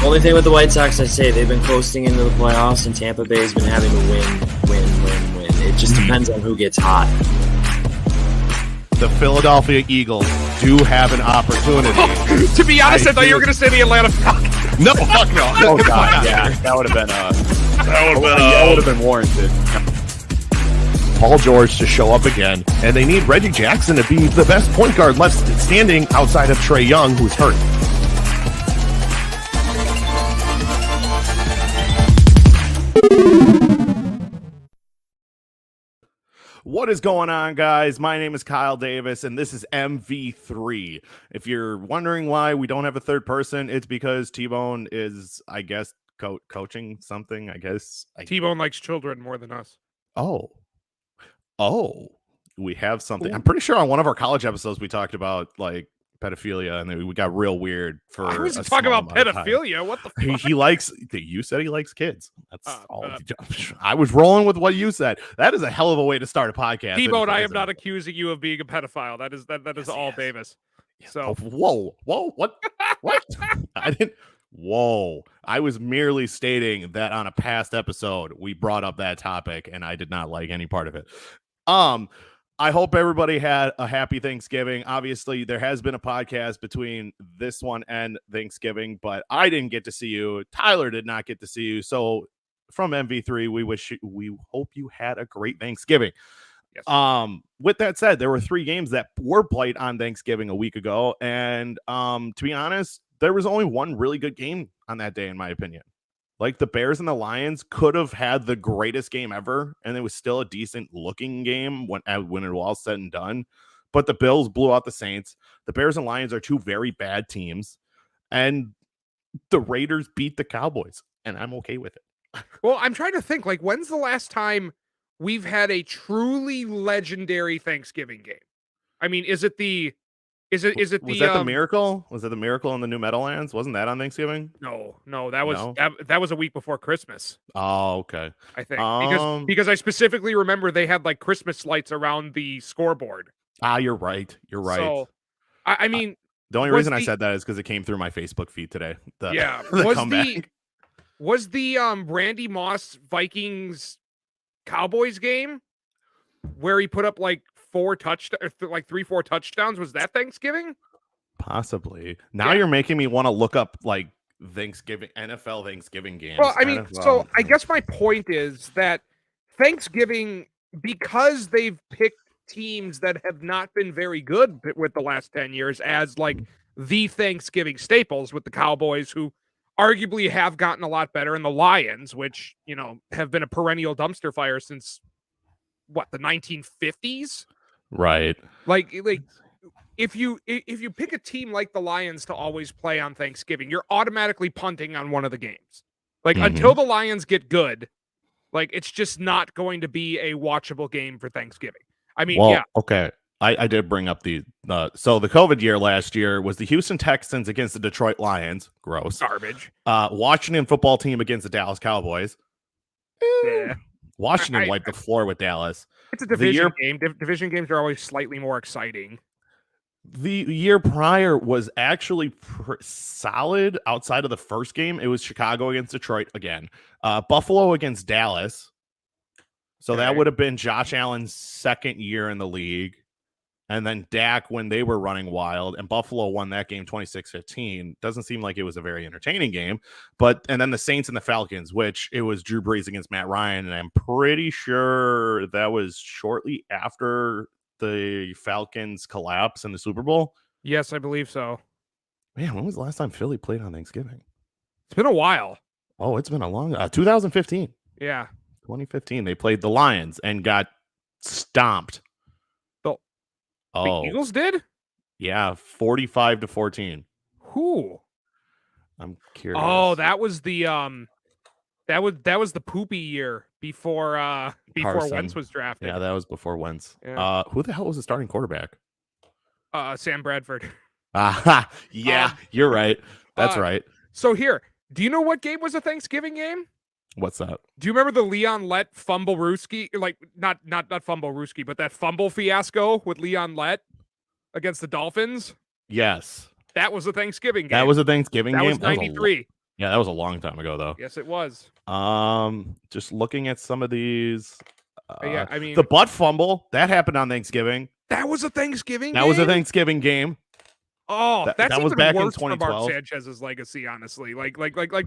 Only thing with the White Sox, I'd say they've been coasting into the playoffs, and Tampa Bay's been having to win. It just depends on who gets hot. The Philadelphia Eagles do have an opportunity. To be honest, I thought you were going to say the Atlanta Falcons. No, fuck no. Oh god, yeah, that would have been warranted. Paul George to show up again, and they need Reggie Jackson to be the best point guard left standing outside of Trae Young, who's hurt. What is going on, guys? My name is Kyle Davis, and this is MV3. If you're wondering why we don't have a third person, it's because T-Bone is, I guess, coaching something, I guess. T-Bone likes children more than us. Oh, we have something. I'm pretty sure on one of our college episodes we talked about like pedophilia, and then we got real weird for. I was talking about pedophilia. What the fuck? He likes. You said he likes kids. That's all. I was rolling with what you said. That is a hell of a way to start a podcast. T-Bone, I am not accusing you of being a pedophile. That is all Davis. So whoa, what? I didn't. Whoa! I was merely stating that on a past episode we brought up that topic, and I did not like any part of it. I hope everybody had a happy Thanksgiving. Obviously, there has been a podcast between this one and Thanksgiving, but I didn't get to see you. Tyler did not get to see you. So from MV3, we hope you had a great Thanksgiving. Yes. With that said, there were 3 games that were played on Thanksgiving a week ago. And to be honest, there was only one really good game on that day, in my opinion. Like the Bears and the Lions could have had the greatest game ever, and it was still a decent looking game when it was all said and done. But the Bills blew out the Saints. The Bears and Lions are 2 very bad teams, and the Raiders beat the Cowboys, and I'm okay with it. Well, I'm trying to think, like, when's the last time we've had a truly legendary Thanksgiving game? I mean, was that the Miracle? Was it the Miracle in the New Meadowlands? Wasn't that on Thanksgiving? No, that was a week before Christmas. Oh, okay. I think because I specifically remember they had like Christmas lights around the scoreboard. You're right. So, I mean, the only reason I said that is because it came through my Facebook feed today. Was the Randy Moss Vikings Cowboys game where he put up like 4 touchdowns? Was that Thanksgiving? Possibly. Now you're making me want to look up like NFL Thanksgiving games. Well, I mean, so I guess my point is that Thanksgiving, because they've picked teams that have not been very good with the last 10 years as like the Thanksgiving staples, with the Cowboys, who arguably have gotten a lot better, and the Lions, which, you know, have been a perennial dumpster fire since the 1950s. Right. Like if you pick a team like the Lions to always play on Thanksgiving, you're automatically punting on one of the games. Like until the Lions get good, like it's just not going to be a watchable game for Thanksgiving. I mean, okay. I did bring up so the COVID year last year was the Houston Texans against the Detroit Lions. Gross. Garbage. Washington football team against the Dallas Cowboys. Yeah. Washington wiped the floor with Dallas. It's a division game. Division games are always slightly more exciting. The year prior was actually solid outside of the first game. It was Chicago against Detroit again. Buffalo against Dallas. So that would have been Josh Allen's second year in the league. And then Dak when they were running wild, and Buffalo won that game 26-15. Doesn't seem like it was a very entertaining game. And then the Saints and the Falcons, which it was Drew Brees against Matt Ryan. And I'm pretty sure that was shortly after the Falcons collapse in the Super Bowl. Yes, I believe so. Man, when was the last time Philly played on Thanksgiving? It's been a while. Oh, it's been a long 2015. Yeah. 2015. They played the Lions and got stomped. The Eagles did? Yeah, 45-14. Who? I'm curious. Oh, that was the that was the poopy year before Carson. Wentz was drafted. Yeah, that was before Wentz. Yeah. Who the hell was the starting quarterback? Sam Bradford. Yeah, you're right. That's right. So here, do you know what game was a Thanksgiving game? What's that? Do you remember the Leon Lett fumble Ruski? Like not fumble Ruski, but that fumble fiasco with Leon Lett against the Dolphins? Yes. That was a Thanksgiving game. That was a Thanksgiving game? That was 93. Yeah, that was a long time ago, though. Yes, it was. Just looking at some of these. Yeah, I mean, the butt fumble that happened on Thanksgiving. that was a Thanksgiving. That was a Thanksgiving game. Oh, that's that was even back in worse for Mark 2012. Sanchez's legacy. Honestly, like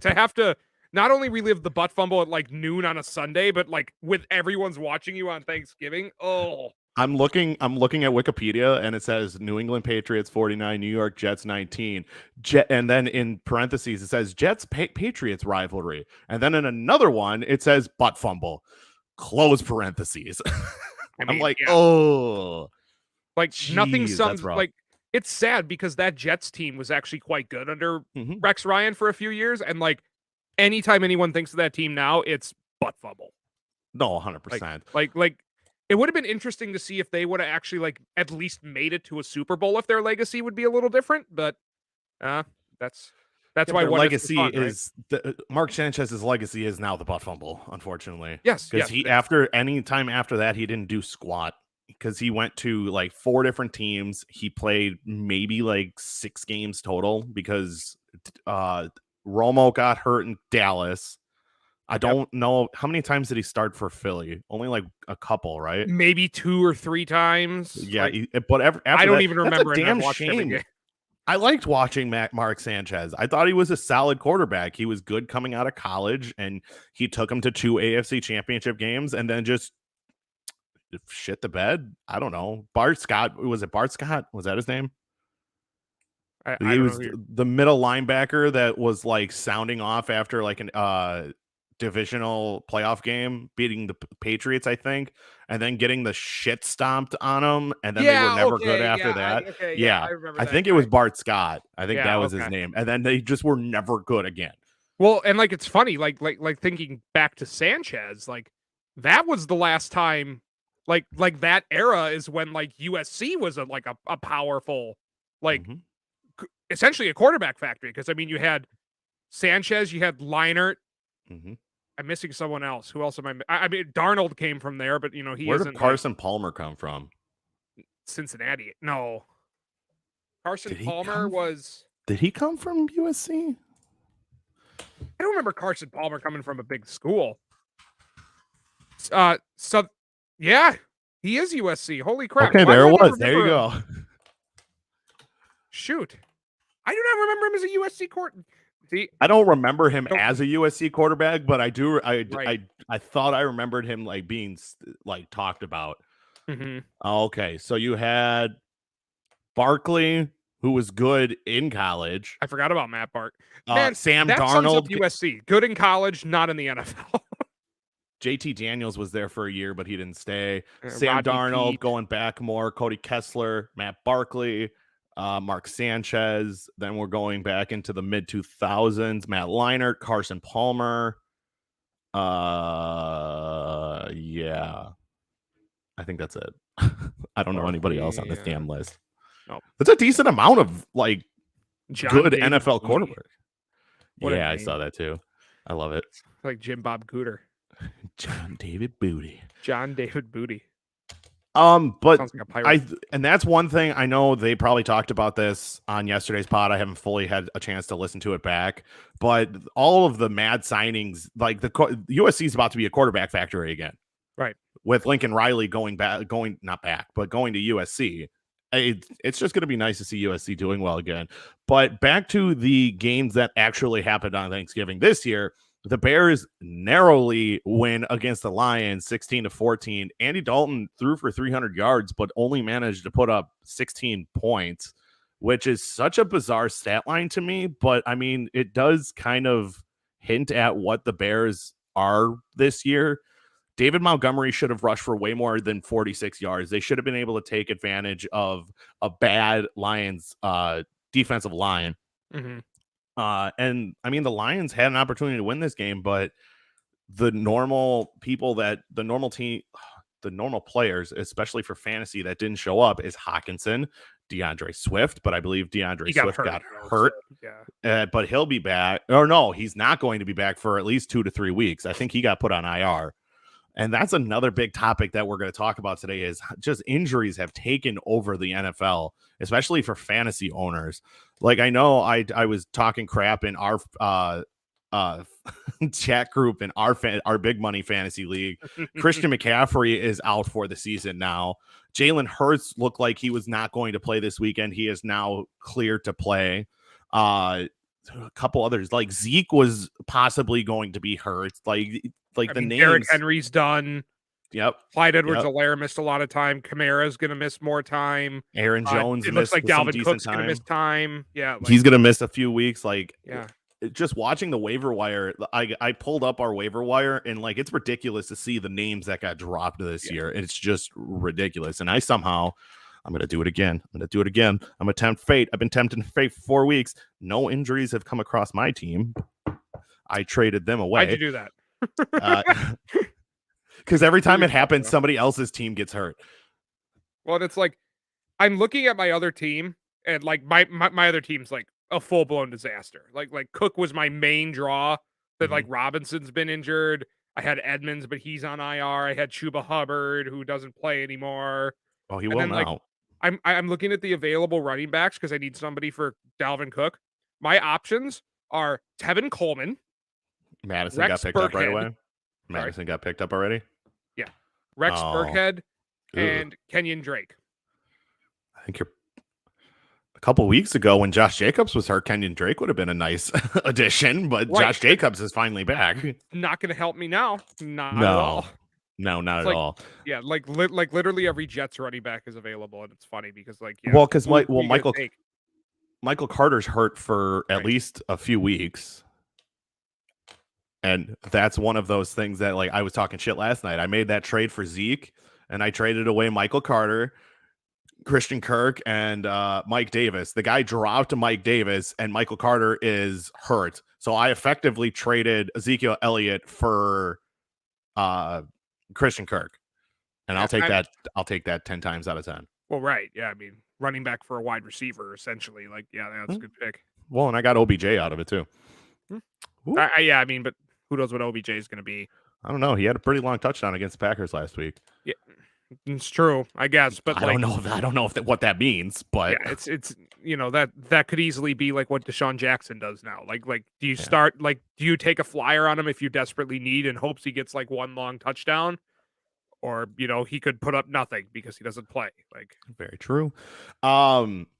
to have to not only relive the butt fumble at like noon on a Sunday, but like with everyone's watching you on Thanksgiving. Oh. I'm looking at Wikipedia, and it says New England Patriots 49, New York Jets 19. And then in parentheses, it says Jets Patriots rivalry. And then in another one, it says butt fumble, close parentheses. I mean, I'm like, yeah. oh. Like nothing Jeez, sounds that's rough. like it's sad because that Jets team was actually quite good under Rex Ryan for a few years. And like anytime anyone thinks of that team now, it's butt fumble. No, 100%. Like it would have been interesting to see if they would have actually like at least made it to a Super Bowl if their legacy would be a little different, but that's why their what legacy fun, right? is Mark Sanchez's legacy is now the butt fumble, unfortunately. Yes, because he after any time after that he didn't do squat because he went to like 4 different teams. He played maybe like 6 games total because Romo got hurt in Dallas. I don't know how many times did he start for Philly? Only like a couple, right? Maybe 2 or 3 times. Yeah, like, but after I don't that, even remember. That's a damn shame. I liked watching Mark Sanchez. I thought he was a solid quarterback. He was good coming out of college, and he took him to 2 AFC Championship games, and then just shit the bed. I don't know. Bart Scott, was it Bart Scott? Was that his name? He was the middle linebacker that was like sounding off after like an divisional playoff game, beating the Patriots, I think, and then getting the shit stomped on them, and then they were never good after that. I think it was Bart Scott. I think that was his name, and then they just were never good again. Well, and like it's funny, like thinking back to Sanchez, like that was the last time, like that era is when like USC was a powerful, like essentially a quarterback factory. Because I mean, you had Sanchez, you had Leinart. I'm missing someone else. Who else am I? I mean, Darnold came from there, but you know he. Where did Carson Palmer come from? Cincinnati. No. Carson Palmer was. Did he come from USC? I don't remember Carson Palmer coming from a big school. So yeah, he is USC. Holy crap! Okay, there it was. There you go. Shoot, I do not remember him as a USC court. See, I don't remember him as a USC quarterback, but I do. I thought I remembered him like being like talked about. Okay, so you had Barkley, who was good in college. I forgot about Matt Bark. Sam that Darnold, sums up USC, good in college, not in the NFL. JT Daniels was there for a year, but he didn't stay. Rodney Sam Darnold Peete. going back more. Cody Kessler, Matt Barkley, Mark Sanchez. Then we're going back into the mid 2000s. Matt Leinart, Carson Palmer. Yeah, I think that's it. I don't know anybody else on this damn list. Nope. That's a decent amount of like good David NFL Booty. quarterback. What a Yeah, I name. saw that too. I love it. Like Jim Bob Cooter. John David Booty. John David Booty. But Sounds like a pirate. and that's one thing I know they probably talked about this on yesterday's pod. I haven't fully had a chance to listen to it back, but all of the mad signings, like USC is about to be a quarterback factory again, right? With Lincoln Riley going to USC. It's just going to be nice to see USC doing well again. But back to the games that actually happened on Thanksgiving this year. The Bears narrowly win against the Lions 16-14. Andy Dalton threw for 300 yards, but only managed to put up 16 points, which is such a bizarre stat line to me. But I mean, it does kind of hint at what the Bears are this year. David Montgomery should have rushed for way more than 46 yards. They should have been able to take advantage of a bad Lions defensive line. And I mean, the Lions had an opportunity to win this game, but the normal players, especially for fantasy, that didn't show up is Hawkinson, DeAndre Swift, but I believe DeAndre Swift got hurt. But he'll be back. Or no, he's not going to be back for at least 2 to 3 weeks. I think he got put on IR. And that's another big topic that we're going to talk about today is just injuries have taken over the NFL, especially for fantasy owners. Like I know I was talking crap in our chat group in our big money fantasy league. Christian McCaffrey is out for the season now. Jalen Hurts looked like he was not going to play this weekend. He is now cleared to play. A couple others, like Zeke was possibly going to be hurt. Like the names. Derrick Henry's done. Yep. Clyde Edwards-Helaire missed a lot of time. Kamara's going to miss more time. Aaron Jones. It looks like Dalvin Cook's going to miss time. Yeah. He's going to miss a few weeks. Yeah. Just watching the waiver wire, I pulled up our waiver wire, and like it's ridiculous to see the names that got dropped this year. It's just ridiculous. And I'm going to do it again. I'm a tempt fate. I've been tempting fate for 4 weeks. No injuries have come across my team. I traded them away. Why'd you do that? Because every time it happens, somebody else's team gets hurt. Well, and it's like I'm looking at my other team, and like my other team's like a full blown disaster. Like Cook was my main draw. That like Robinson's been injured. I had Edmonds, but he's on IR. I had Chuba Hubbard, who doesn't play anymore. Oh, he will now. I'm looking at the available running backs because I need somebody for Dalvin Cook. My options are Tevin Coleman. Madison Rex got picked up right Burkhead. away. Madison got picked up already. Yeah, Rex Burkhead and Kenyon Drake. I think you're a couple weeks ago when Josh Jacobs was hurt. Kenyon Drake would have been a nice addition, but Right. Josh Jacobs is finally back. Not going to help me now. Not at all. No, not It's at like- all. Yeah, like literally every Jets running back is available, and it's funny because Well, because who you gonna take? Michael Carter's hurt for at least a few weeks. And that's one of those things that, like, I was talking shit last night. I made that trade for Zeke, and I traded away Michael Carter, Christian Kirk, and Mike Davis. The guy dropped Mike Davis, and Michael Carter is hurt. So I effectively traded Ezekiel Elliott for Christian Kirk. And I'll take that. I'll take that 10 times out of 10. Well, right. Yeah, I mean, running back for a wide receiver, essentially. Like, yeah, that's a good pick. Well, and I got OBJ out of it, too. Yeah, I mean, but who knows what OBJ is going to be? I don't know. He had a pretty long touchdown against the Packers last week. Yeah, it's true, I guess. But I don't know. I don't know what that means, but yeah, it's that could easily be like what Deshaun Jackson does now. Like, do you start do you take a flyer on him if you desperately need in hopes he gets like one long touchdown? Or, he could put up nothing because he doesn't play. Like, very true.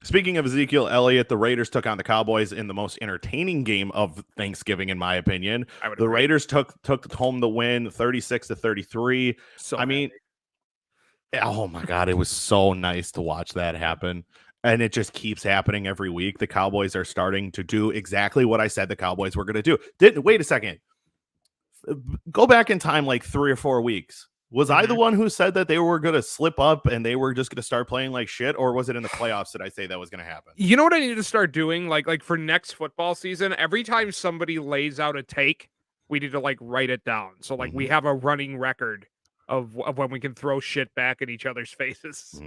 Speaking of Ezekiel Elliott, the Raiders took on the Cowboys in the most entertaining game of Thanksgiving, in my opinion. The Raiders took home the win 36-33. So I mean, oh my God, it was so nice to watch that happen. And it just keeps happening every week. The Cowboys are starting to do exactly what I said the Cowboys were going to do. Wait a second. Go back in time like 3 or 4 weeks. Was I the one who said that they were going to slip up and they were just going to start playing like shit? Or was it in the playoffs that I say that was going to happen? You know what I need to start doing? Like for next football season, every time somebody lays out a take, we need to like write it down. So like we have a running record of when we can throw shit back at each other's faces.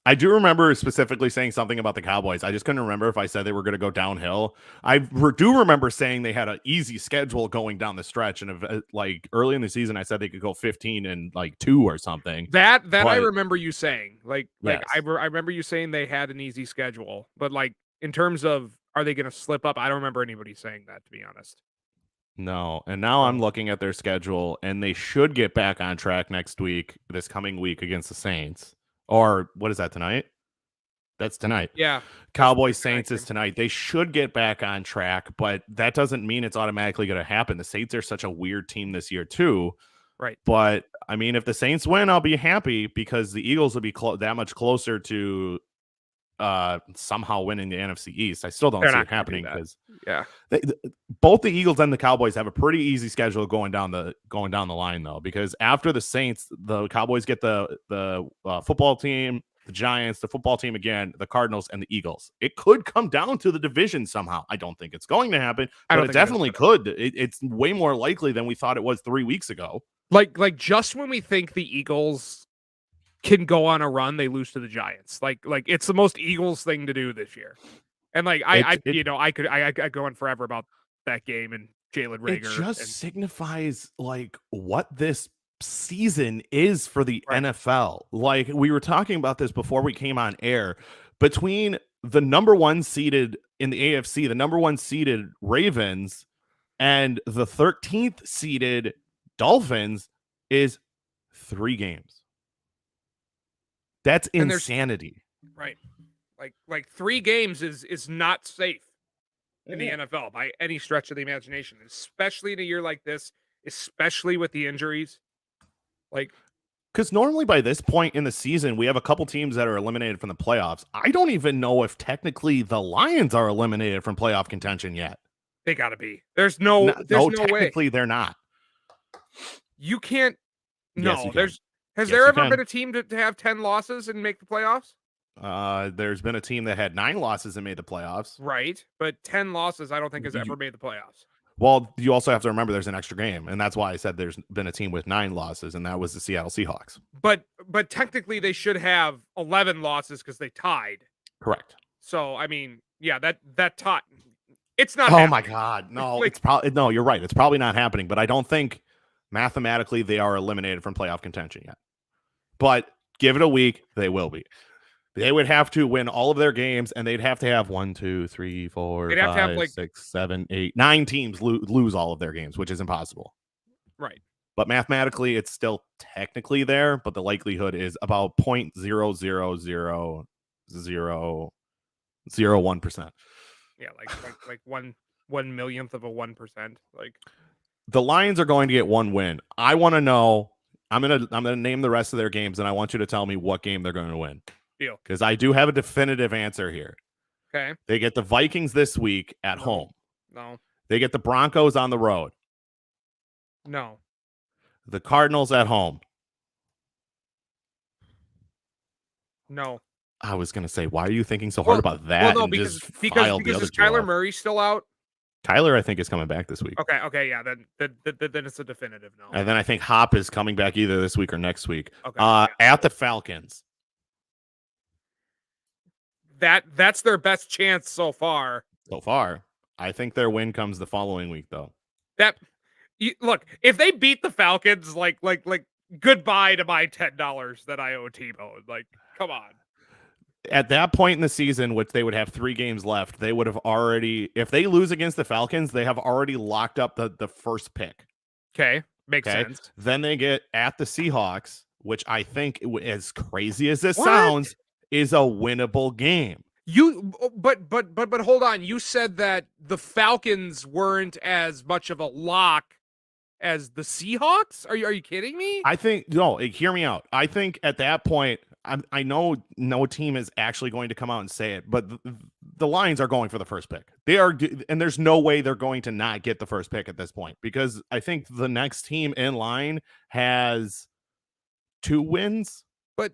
I do remember specifically saying something about the Cowboys. I just couldn't remember if I said they were going to go downhill. I do remember saying they had an easy schedule going down the stretch, and like early in the season, I said they could go 15-2 or something. That I remember you saying. Yes. I remember you saying they had an easy schedule, but like in terms of are they going to slip up? I don't remember anybody saying that, to be honest. No, and now I'm looking at their schedule, and they should get back on track this coming week against the Saints. Or what is that, tonight? That's tonight. Yeah. Cowboys Saints is tonight. They should get back on track, but that doesn't mean it's automatically going to happen. The Saints are such a weird team this year too. Right. But I mean, if the Saints win, I'll be happy because the Eagles will be that much closer to somehow winning the NFC East. I still don't see it happening because both the Eagles and the Cowboys have a pretty easy schedule going down the line though, because after the Saints, the Cowboys get the football team, the Giants, the football team again, the Cardinals, and the Eagles. It could come down to the division somehow. I don't think it's going to happen, but it definitely could. It's way more likely than we thought it was 3 weeks ago. Like just when we think the Eagles can go on a run, they lose to the Giants. Like it's the most Eagles thing to do this year. And like I could go on forever about that game and Jalen Reagor. It just signifies like what this season is for the NFL. Like we were talking about this before we came on air. Between the number 1 seeded in the AFC, the number 1 seeded Ravens, And the 13th seeded Dolphins is 3 games. That's insanity. Right. Like 3 games is not safe in the NFL by any stretch of the imagination, especially in a year like this, especially with the injuries. Like, because normally by this point in the season, we have a couple teams that are eliminated from the playoffs. I don't even know if technically the Lions are eliminated from playoff contention yet. they gotta be. There's no way. Technically they're not. You can't. Yes, No, you can. has Yes, there you ever can. been a team to have 10 losses and make the playoffs? There's been a team that had 9 losses and made the playoffs. Right, but 10 losses I don't think has ever made the playoffs. Well, you also have to remember there's an extra game, and that's why I said there's been a team with 9 losses, and that was the Seattle Seahawks. But technically they should have 11 losses because they tied. Correct. So I mean, yeah, that tie. It's not. Oh happening. my God, no! Like- It's probably no. You're right. It's probably not happening, but I don't think mathematically they are eliminated from playoff contention yet. But give it a week, they will be. They would have to win all of their games, and they'd have to have 1, 2, 3, 4, They'd have to have, 5, like- 6, 7, 8, 9 teams lose all of their games, which is impossible. Right. But mathematically, it's still technically there, but the likelihood is about 0.00001%. Yeah, like 1/1,000,000th of a 1%. Like, The Lions are going to get 1 win. I want to know. I'm gonna name the rest of their games, and I want you to tell me what game they're going to win. Deal. Because I do have a definitive answer here. okay, They get the Vikings this week at No. home. no, They get the Broncos on the road. no, The Cardinals at home. no. I was gonna say, why are you thinking so hard about that? Well, no, and because just because filed the because other is 2 Kyler off? Murray still out? Kyler, I think, is coming back this week. Okay, yeah. Then it's a definitive no. And then I think Hop is coming back either this week or next week. Okay, yeah. At the Falcons. That's their best chance so far. So far, I think their win comes the following week, though. Look, if they beat the Falcons, like goodbye to my $10 that I owe T-Bone. Like, come on. At that point in the season, which they would have 3 games left, they would have already, if they lose against the Falcons, they have already locked up the first pick. Okay, makes Okay. sense. Then they get at the Seahawks, which I think, as crazy as this What? sounds, is a winnable game. But hold on. You said that the Falcons weren't as much of a lock as the Seahawks. Are you kidding me? I think, no, hear me out. I think at that point, I know no team is actually going to come out and say it, but the Lions are going for the first pick. They are, and there's no way they're going to not get the first pick at this point, because I think the next team in line has 2 wins. But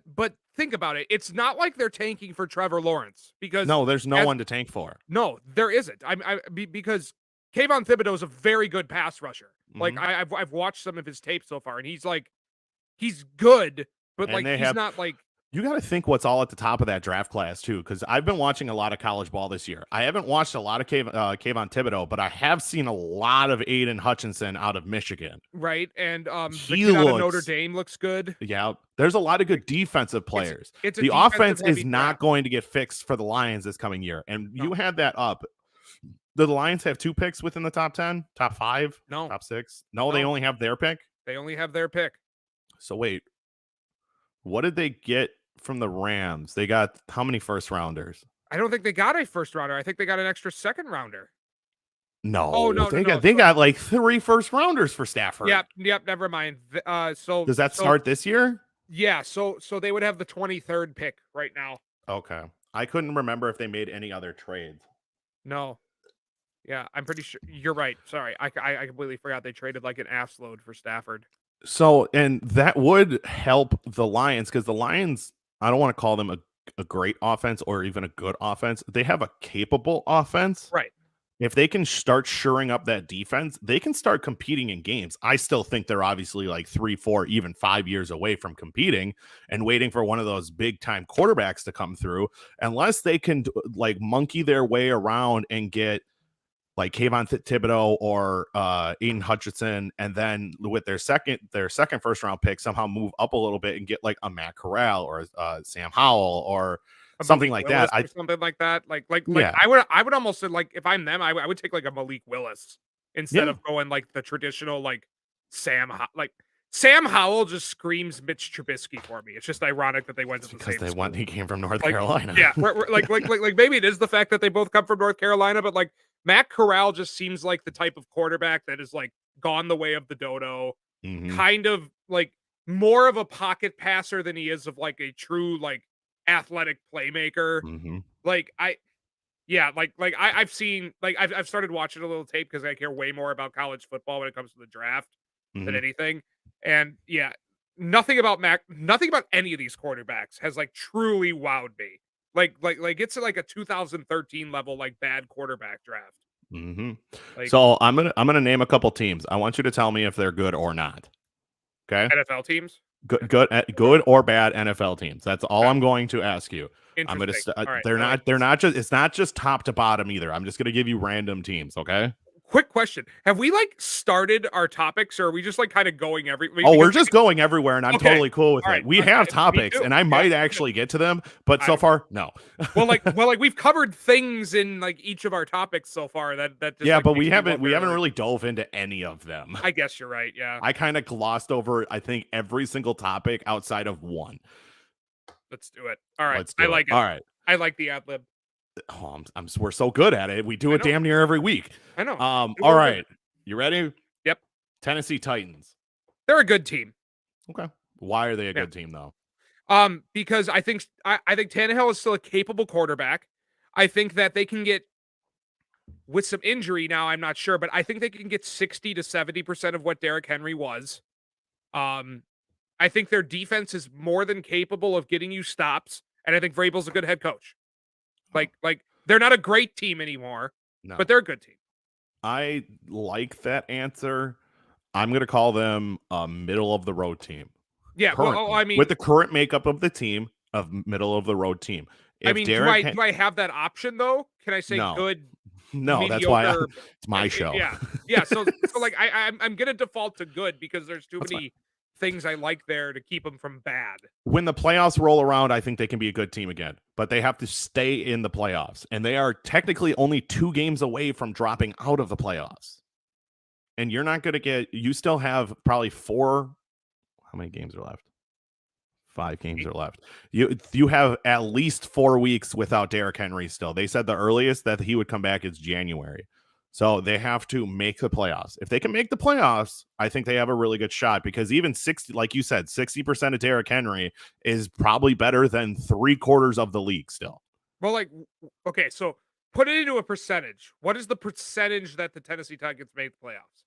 think about it. It's not like they're tanking for Trevor Lawrence because No, there's no one to tank for. No, there isn't. Because Kayvon Thibodeau is a very good pass rusher. Like I've watched some of his tape so far, and he's good, but And they he's have- not like. You got to think what's all at the top of that draft class, too, because I've been watching a lot of college ball this year. I haven't watched a lot of Kayvon Thibodeau, but I have seen a lot of Aiden Hutchinson out of Michigan. Right, and the He kid out of looks- Notre Dame looks good. Yeah, there's a lot of good defensive players. It's a The offense defensive-heavy is not draft. going to get fixed for the Lions this coming year. And No. you had that up. Do the Lions have 2 picks within the top 10, top 5, No, top 6? No, they No. only have their pick. they only have their pick. So wait, what did they get from the Rams? They got how many first rounders? I don't think they got a first rounder. I think they got an extra second rounder. No, Oh, no, they no, got they so- got like 3 first rounders for Stafford. Yep. Never mind. So Does that so- start this year? Yeah. So they would have the 23rd pick right now. Okay, I couldn't remember if they made any other trades. No. Yeah, I'm pretty sure you're right. Sorry, I completely forgot they traded like an ass load for Stafford. So, and that would help the Lions, because the Lions, I don't want to call them a great offense or even a good offense. They have a capable offense. Right. If they can start shoring up that defense, they can start competing in games. I still think they're obviously like 3, 4, even 5 years away from competing and waiting for one of those big time quarterbacks to come through, unless they can like monkey their way around and get like Kayvon Thibodeau or Aiden Hutchinson, and then with their second first round pick somehow move up a little bit and get like a Matt Corral or Sam Howell or something like that. Something like that. Like Yeah. I would almost say, like, if I'm them, I would take like a Malik Willis. instead of going like the traditional like Sam Howell just screams Mitch Trubisky for me. It's just ironic that they went to the same school. He came from North Carolina. Yeah, like maybe it is the fact that they both come from North Carolina, but like Matt Corral just seems like the type of quarterback that is like gone the way of the dodo, kind of like more of a pocket passer than he is of like a true like athletic playmaker. I've seen like I've started watching a little tape because I care way more about college football when it comes to the draft than anything. And yeah, nothing about any of these quarterbacks has like truly wowed me. Like it's like a 2013 level like bad quarterback draft. Like, so I'm gonna name a couple teams. I want you to tell me if they're good or not. Okay. NFL teams. Good or bad NFL teams. That's all I'm going to ask you. I'm gonna. They're not just. It's not just top to bottom either. I'm just gonna give you random teams. Okay. Quick question: have we like started our topics, or are we just like kind of going we're just going everywhere, and I'm totally cool with it. We have topics, and I might actually get to them, but so far, no. well, we've covered things in like each of our topics so far. That just, yeah, but we haven't really dove into any of them. I guess you're right. Yeah, I kind of glossed over I think every single topic outside of one. Let's do it. All right, I like it. All right, I like the ad lib. Oh, we're so good at it. We do it damn near every week. I know. All right. You ready? Yep. Tennessee Titans. They're a good team. Okay. Why are they a good team though? Because I think Tannehill is still a capable quarterback. I think that they can get with some injury now, I'm not sure, but I think they can get 60 to 70% of what Derrick Henry was. I think their defense is more than capable of getting you stops, and I think Vrabel's a good head coach. Like they're not a great team anymore, but they're a good team. I like that answer. I'm going to call them a middle of the road team. Yeah, well, I mean, with the current makeup of the team, of middle of the road team. I mean, do I have that option though? Can I say good? No, mediocre, that's why it's my show. Yeah. So like I'm gonna default to good because there's too many things I like there to keep them from bad. When the playoffs roll around, I think they can be a good team again, but they have to stay in the playoffs, and they are technically only 2 games away from dropping out of the playoffs. And you're not going to get. You still have probably 4. How many games are left? 5 games are left. You have at least 4 weeks without Derrick Henry still. They said the earliest that he would come back is January. So they have to make the playoffs. If they can make the playoffs, I think they have a really good shot because even 60, like you said, 60% of Derrick Henry is probably better than 3/4 of the league still. Well, like, okay, so put it into a percentage. What is the percentage that the Tennessee Titans make the playoffs?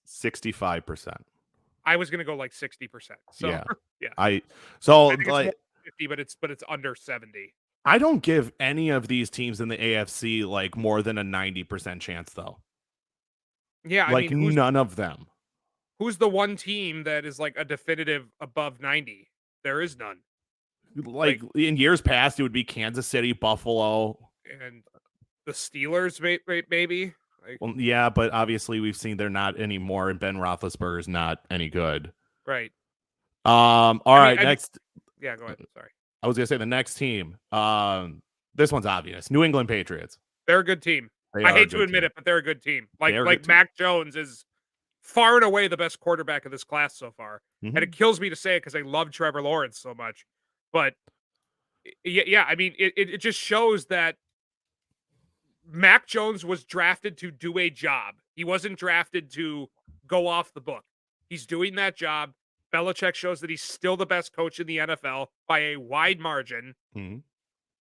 65%. I was gonna go like 60%. So yeah. I think like 50, but it's under 70. I don't give any of these teams in the AFC like more than a 90% chance though. Yeah, like none of them. Who's the one team that is like a definitive above 90? There is none. Like in years past, it would be Kansas City, Buffalo, and the Steelers, maybe. Well, yeah, but obviously we've seen they're not anymore, and Ben Roethlisberger's not any good. Right. All right, next. Yeah, go ahead. Sorry. I was gonna say the next team. This one's obvious. New England Patriots. They're a good team. I hate to admit it, but they're a good team. Like Mac Jones is far and away the best quarterback of this class so far, and it kills me to say it because I love Trevor Lawrence so much. But yeah, I mean, it just shows that Mac Jones was drafted to do a job. He wasn't drafted to go off the book. He's doing that job. Belichick shows that he's still the best coach in the NFL by a wide margin.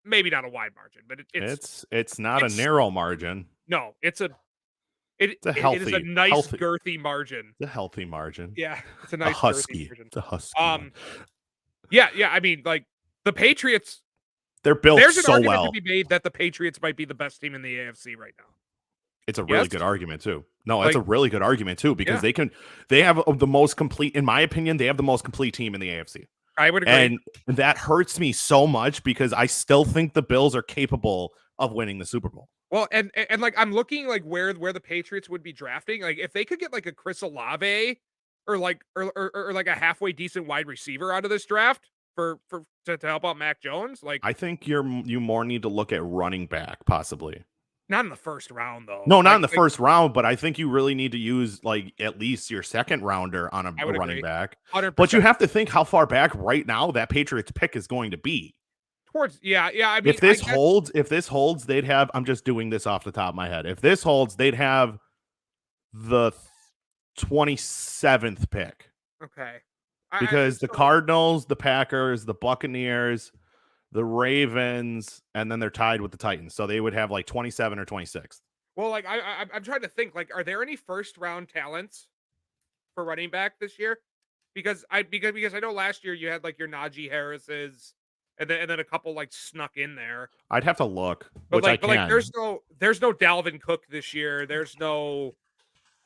Maybe not a wide margin, but it's not a narrow margin. No, it's a healthy, it is a nice girthy margin. It's a healthy margin. Yeah, it's a nice husky. Girthy margin. It's a husky. Yeah. I mean, like the Patriots. They're built There's an so argument well to be made that the Patriots might be the best team in the AFC right now. It's a really good argument too. No, it's a really good argument too because they have the most complete, in my opinion, they have the most complete team in the AFC. I would agree. And that hurts me so much because I still think the Bills are capable of winning the Super Bowl. Well, and like I'm looking like where the Patriots would be drafting. Like if they could get like a Chris Olave or like a halfway decent wide receiver out of this draft to help out Mac Jones, like I think you more need to look at running back possibly. Not in the first round, though. No, not in the first round, but I think you really need to use like at least your second rounder on a running back. 100%. But you have to think how far back right now that Patriots pick is going to be. Yeah. I mean, if this holds, they'd have. I'm just doing this off the top of my head. If this holds, they'd have the 27th pick. Okay. Because the Cardinals, the Packers, the Buccaneers, the Ravens, and then they're tied with the Titans. So they would have like 27 or 26th. Well, like I'm trying to think, like, are there any first round talents for running back this year? Because I know last year you had like your Najee Harris's and then a couple like snuck in there. I'd have to look. But like there's no Dalvin Cook this year. There's no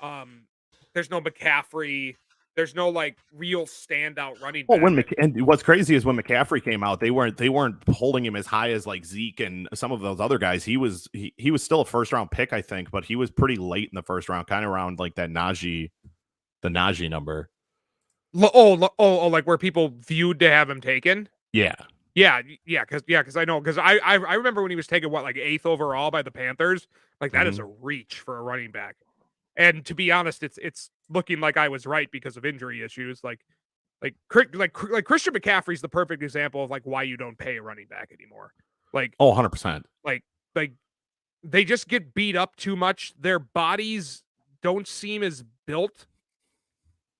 McCaffrey. There's no like real standout running back. Well, and what's crazy is when McCaffrey came out, they weren't holding him as high as like Zeke and some of those other guys. He was still a first round pick, I think, but he was pretty late in the first round, kind of around like that the Najee number. Like where people viewed to have him taken. Yeah, because I know, because I remember when he was taken like 8th overall by the Panthers. Like that is a reach for a running back. And to be honest, it's looking like I was right because of injury issues. Like Christian McCaffrey's the perfect example of like why you don't pay a running back anymore. Like 100%. Like they just get beat up too much. Their bodies don't seem as built.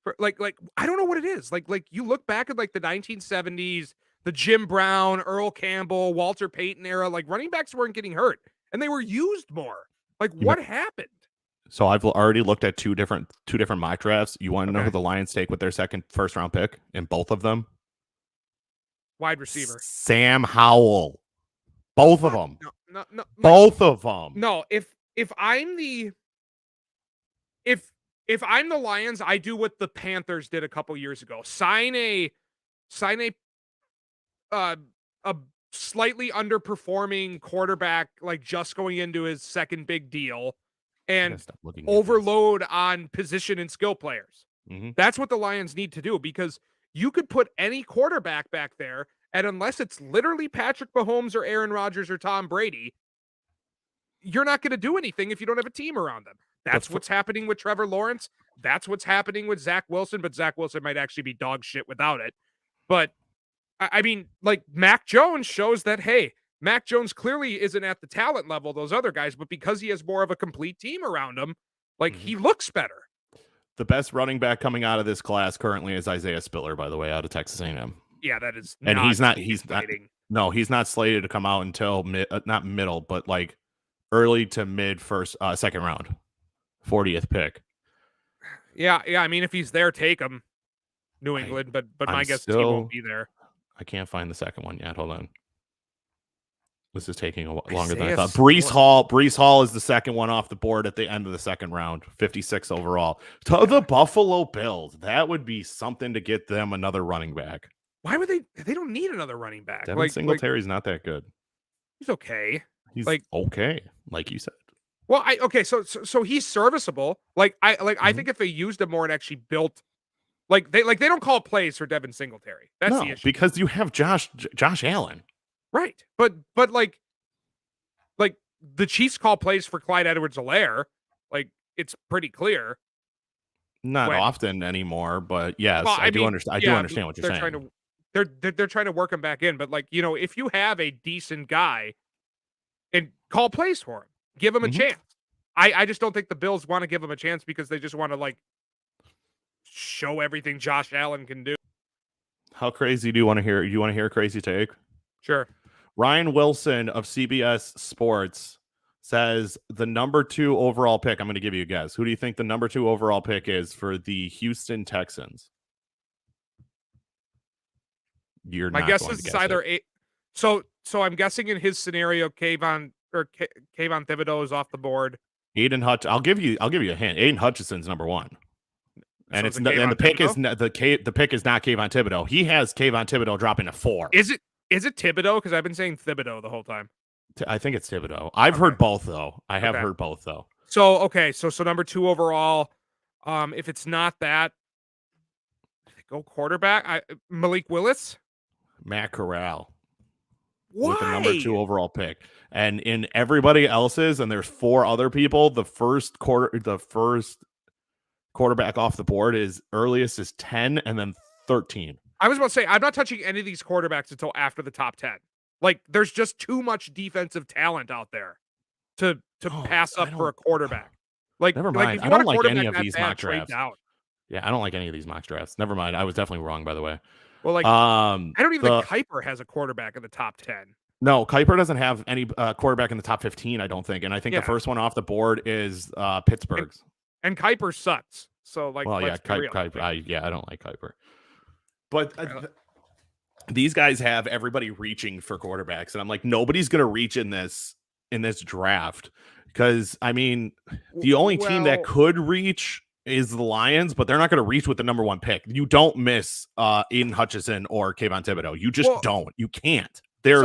For, like I don't know what it is. Like you look back at like the 1970s, the Jim Brown, Earl Campbell, Walter Payton era. Like running backs weren't getting hurt and they were used more. Like what happened? So I've already looked at two different mock drafts. You want to know who the Lions take with their first round pick in both of them? Wide receiver. Sam Howell. Both of them. No. Both of them. No, if I'm the Lions, I do what the Panthers did a couple years ago. Sign a slightly underperforming quarterback, like just going into his second big deal. And overload on position and skill players. Mm-hmm. That's what the Lions need to do, because you could put any quarterback back there, and unless it's literally Patrick Mahomes or Aaron Rodgers or Tom Brady, you're not going to do anything if you don't have a team around them. That's what's happening with Trevor Lawrence. That's what's happening with Zach Wilson, but Zach Wilson might actually be dog shit without it. But, I mean, like, Mac Jones shows that, hey, Mac Jones clearly isn't at the talent level of those other guys, but because he has more of a complete team around him, like he looks better. The best running back coming out of this class currently is Isaiah Spiller, by the way, out of Texas A&M. Yeah, that is. And he's not slated to come out until not middle, but like early to mid second round, 40th pick. Yeah. I mean, if he's there, take him, New England. But my guess is he won't be there. I can't find the second one yet. Hold on. This is taking longer than I thought. Breece Hall is the second one off the board at the end of the second round, 56 overall. To the Buffalo Bills. That would be something to get them another running back. Why would they? They don't need another running back. Devin Singletary's not that good. He's okay. He's like okay, like you said. Well, so he's serviceable. I think if they used him more and actually built, they don't call plays for Devin Singletary. That's the issue. Because you have Josh Allen. Right. But like the Chiefs call plays for Clyde Edwards-Helaire. Like, it's pretty clear. Not often anymore, but yes, well, I do understand what you're saying. They're trying to work him back in, but like, you know, if you have a decent guy and call plays for him, give him a chance. I just don't think the Bills want to give him a chance because they just want to like show everything Josh Allen can do. How crazy do you want to hear? You want to hear a crazy take? Sure. Ryan Wilson of CBS Sports says the number 2 overall pick. I'm going to give you a guess. Who do you think the number 2 overall pick is for the Houston Texans? My guess is it's either So I'm guessing in his scenario, Kayvon Thibodeau is off the board. I'll give you a hint. Aiden Hutchinson's number 1. And the pick is not Kayvon Thibodeau. He has Kayvon Thibodeau dropping to 4. Is it Thibodeau? Because I've been saying Thibodeau the whole time. I think it's Thibodeau. I've heard both though. I have heard both though. So number 2 overall. If it's not that, go quarterback. Malik Willis, Matt Corral. with the number 2 overall pick. And in everybody else's, and there's 4 other people, the first quarterback off the board is earliest is 10 and then 13. I was about to say, I'm not touching any of these quarterbacks until after the top 10. Like, there's just too much defensive talent out there to pass up for a quarterback. Like, never mind. If you I want don't a like any quarterback of these that bad, mock trade drafts. down. Yeah, I don't like any of these mock drafts. Never mind. I was definitely wrong, by the way. Well, like, I don't even think Kuiper has a quarterback in the top 10. No, Kuiper doesn't have any quarterback in the top 15, I don't think. And I think the first one off the board is Pittsburgh's. And Kuiper sucks. So, like, well, yeah, Kuiper. I don't like Kuiper. But these guys have everybody reaching for quarterbacks, and I'm like, nobody's gonna reach in this draft because I mean, the only team that could reach is the Lions, but they're not gonna reach with the number 1 pick. You don't miss Aiden Hutchinson or Kayvon Thibodeau. You just don't. You can't. They're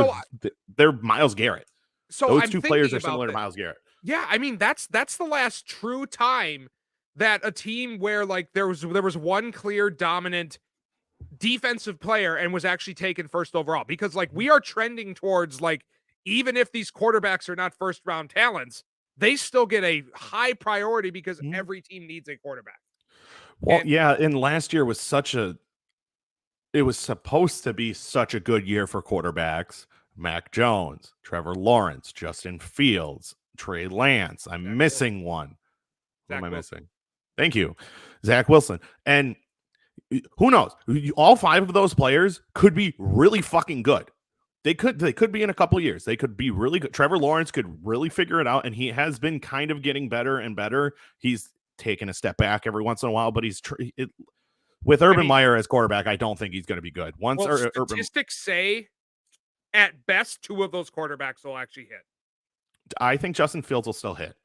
Myles Garrett. So those I'm 2 players are similar to Myles Garrett. Yeah, I mean that's the last true time that a team where like there was one clear dominant defensive player and was actually taken first overall, because like we are trending towards like, even if these quarterbacks are not first round talents, they still get a high priority because every team needs a quarterback. Well, and last year was it was supposed to be such a good year for quarterbacks. Mac Jones, Trevor Lawrence, Justin Fields, Trey Lance. I'm missing one. What am I missing? Thank you. Zach Wilson. And who knows? All 5 of those players could be really fucking good. They could be in a couple years. They could be really good. Trevor Lawrence could really figure it out, and he has been kind of getting better and better. He's taken a step back every once in a while, but with Urban Meyer as quarterback, I don't think he's going to be good. Statistics say at best 2 of those quarterbacks will actually hit. I think Justin Fields will still hit.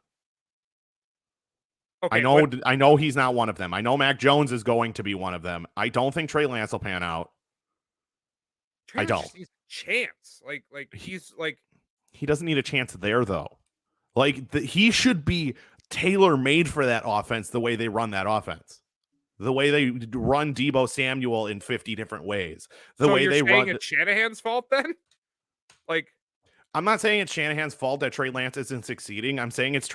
Okay, I know he's not one of them. I know Mac Jones is going to be one of them. I don't think Trey Lance will pan out. I don't. He's a chance. Like he's like, he doesn't need a chance there though. Like he should be tailor-made for that offense. The way they run that offense, the way they run Deebo Samuel in 50 different ways. It's Shanahan's fault then. Like, I'm not saying it's Shanahan's fault that Trey Lance isn't succeeding. I'm saying it's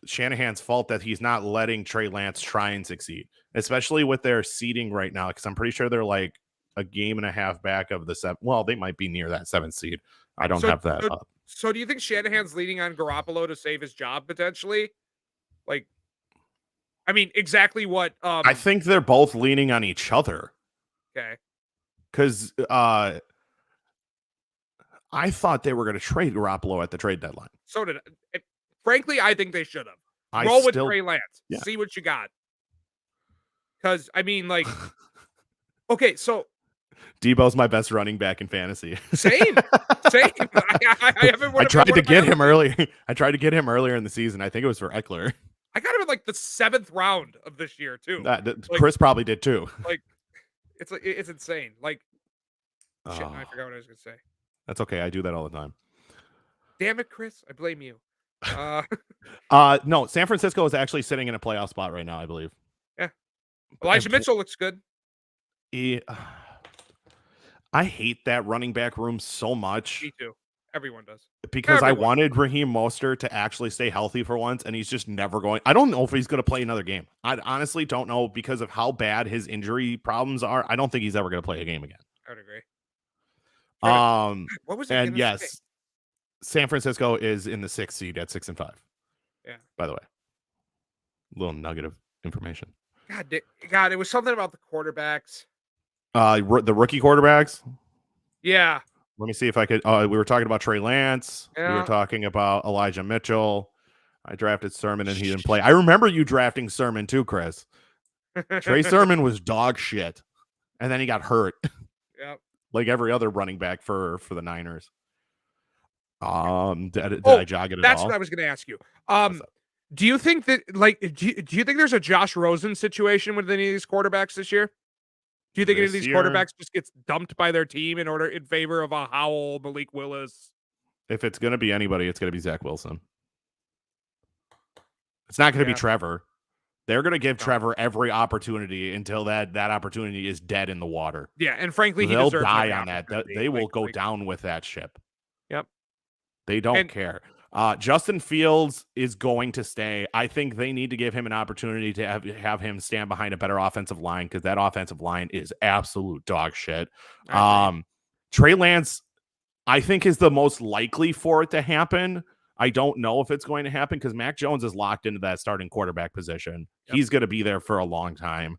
Shanahan's fault that he's not letting Trey Lance try and succeed, especially with their seeding right now. Because I'm pretty sure they're like a game and a half back of the 7. Well, they might be near that 7th seed. I don't have that up. So do you think Shanahan's leaning on Garoppolo to save his job potentially? Like, I mean, exactly what? I think they're both leaning on each other. Okay. Because I thought they were going to trade Garoppolo at the trade deadline. So did I. Frankly, I think they should have. Roll with Trey Lance. Yeah. See what you got. Because, I mean, like, okay, so. Debo's my best running back in fantasy. Same. I tried to get him earlier. I tried to get him earlier in the season. I think it was for Eckler. I got him in like the 7th round of this year, too. Chris probably did, too. Like, it's insane. Like, shit, I forgot what I was going to say. That's okay. I do that all the time. Damn it, Chris. I blame you. No, San Francisco is actually sitting in a playoff spot right now, I believe. Yeah. Elijah Mitchell looks good. I hate that running back room so much. Me too. Everyone does. Because I wanted Raheem Mostert to actually stay healthy for once, and he's just never going. I don't know if he's going to play another game. I honestly don't know because of how bad his injury problems are. I don't think he's ever going to play a game again. I would agree. What was it? And yes, San Francisco is in the 6th seed at 6-5. Yeah. By the way, little nugget of information. God, it was something about the quarterbacks. The rookie quarterbacks. Yeah. Let me see if I could. We were talking about Trey Lance. Yeah. We were talking about Elijah Mitchell. I drafted Sermon and he didn't play. I remember you drafting Sermon too, Chris. Trey Sermon was dog shit, and then he got hurt. Yep. Like every other running back for the Niners. Did I jog it at all? That's what I was going to ask you. Do you think that do you think there's a Josh Rosen situation with any of these quarterbacks this year? Do you think any of these quarterbacks just gets dumped by their team in favor of a Howell, Malik Willis? If it's going to be anybody, it's going to be Zach Wilson. It's not going to be Trevor. They're going to give Trevor every opportunity until that opportunity is dead in the water. Yeah, and frankly, he they'll deserves die every on that. opportunity. They will go down with that ship. Yep. They don't And- care. Justin Fields is going to stay. I think they need to give him an opportunity to have him stand behind a better offensive line, because that offensive line is absolute dog shit. Trey Lance, I think, is the most likely for it to happen. I don't know if it's going to happen because Mac Jones is locked into that starting quarterback position. Yep. He's going to be there for a long time.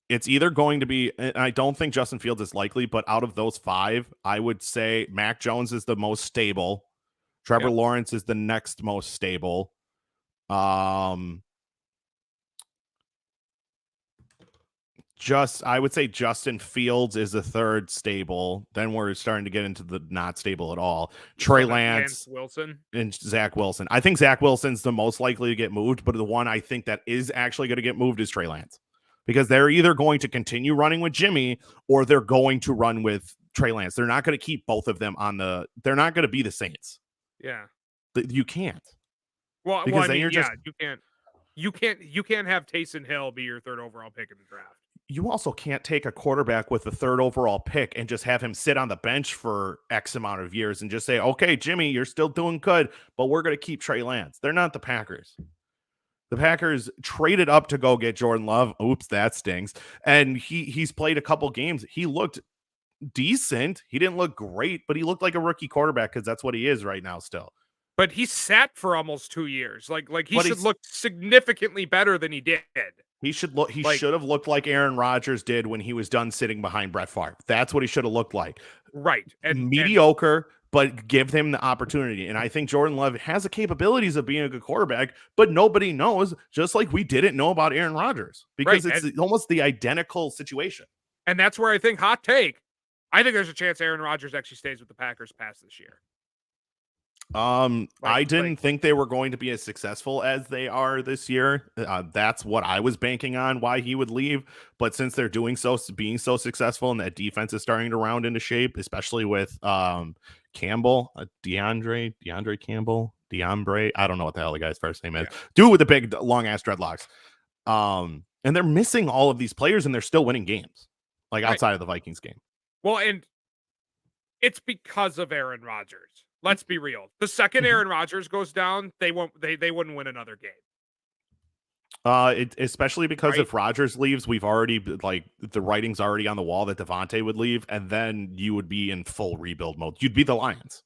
It's either going to be, and I don't think Justin Fields is likely, but out of those 5, I would say Mac Jones is the most stable. Trevor Lawrence is the next most stable. I would say Justin Fields is the third stable. Then we're starting to get into the not stable at all. Trey Lance, Wilson, and Zach Wilson. I think Zach Wilson's the most likely to get moved, but the one I think that is actually going to get moved is Trey Lance, because they're either going to continue running with Jimmy or they're going to run with Trey Lance. They're not going to keep both of them on they're not going to be the Saints. Yeah. You can't. Well, I mean, you can't have Taysom Hill be your 3rd overall pick in the draft. You also can't take a quarterback with the 3rd overall pick and just have him sit on the bench for X amount of years and just say, okay, Jimmy, you're still doing good, but we're going to keep Trey Lance. They're not the Packers. The Packers traded up to go get Jordan Love. Oops, that stings. And he's played a couple games. He looked decent. He didn't look great, but he looked like a rookie quarterback because that's what he is right now still. But he sat for almost 2 years. Like he should look significantly better than he did. He should look. He should have looked like Aaron Rodgers did when he was done sitting behind Brett Favre. That's what he should have looked like. Right. And mediocre, but give him the opportunity. And I think Jordan Love has the capabilities of being a good quarterback, but nobody knows, just like we didn't know about Aaron Rodgers, because it's almost the identical situation. And that's where I think, hot take, I think there's a chance Aaron Rodgers actually stays with the Packers past this year. I didn't think they were going to be as successful as they are this year. That's what I was banking on, why he would leave. But since they're being so successful, and that defense is starting to round into shape, especially with Campbell, DeAndre Campbell, I don't know what the hell the guy's first name is. Yeah. Dude with the big long ass dreadlocks. And they're missing all of these players, and they're still winning games, like outside of the Vikings game. Well, and it's because of Aaron Rodgers. Let's be real. The second Aaron Rodgers goes down, they wouldn't win another game. Especially because if Rodgers leaves, we've already the writing's already on the wall that Devontae would leave, and then you would be in full rebuild mode. You'd be the Lions.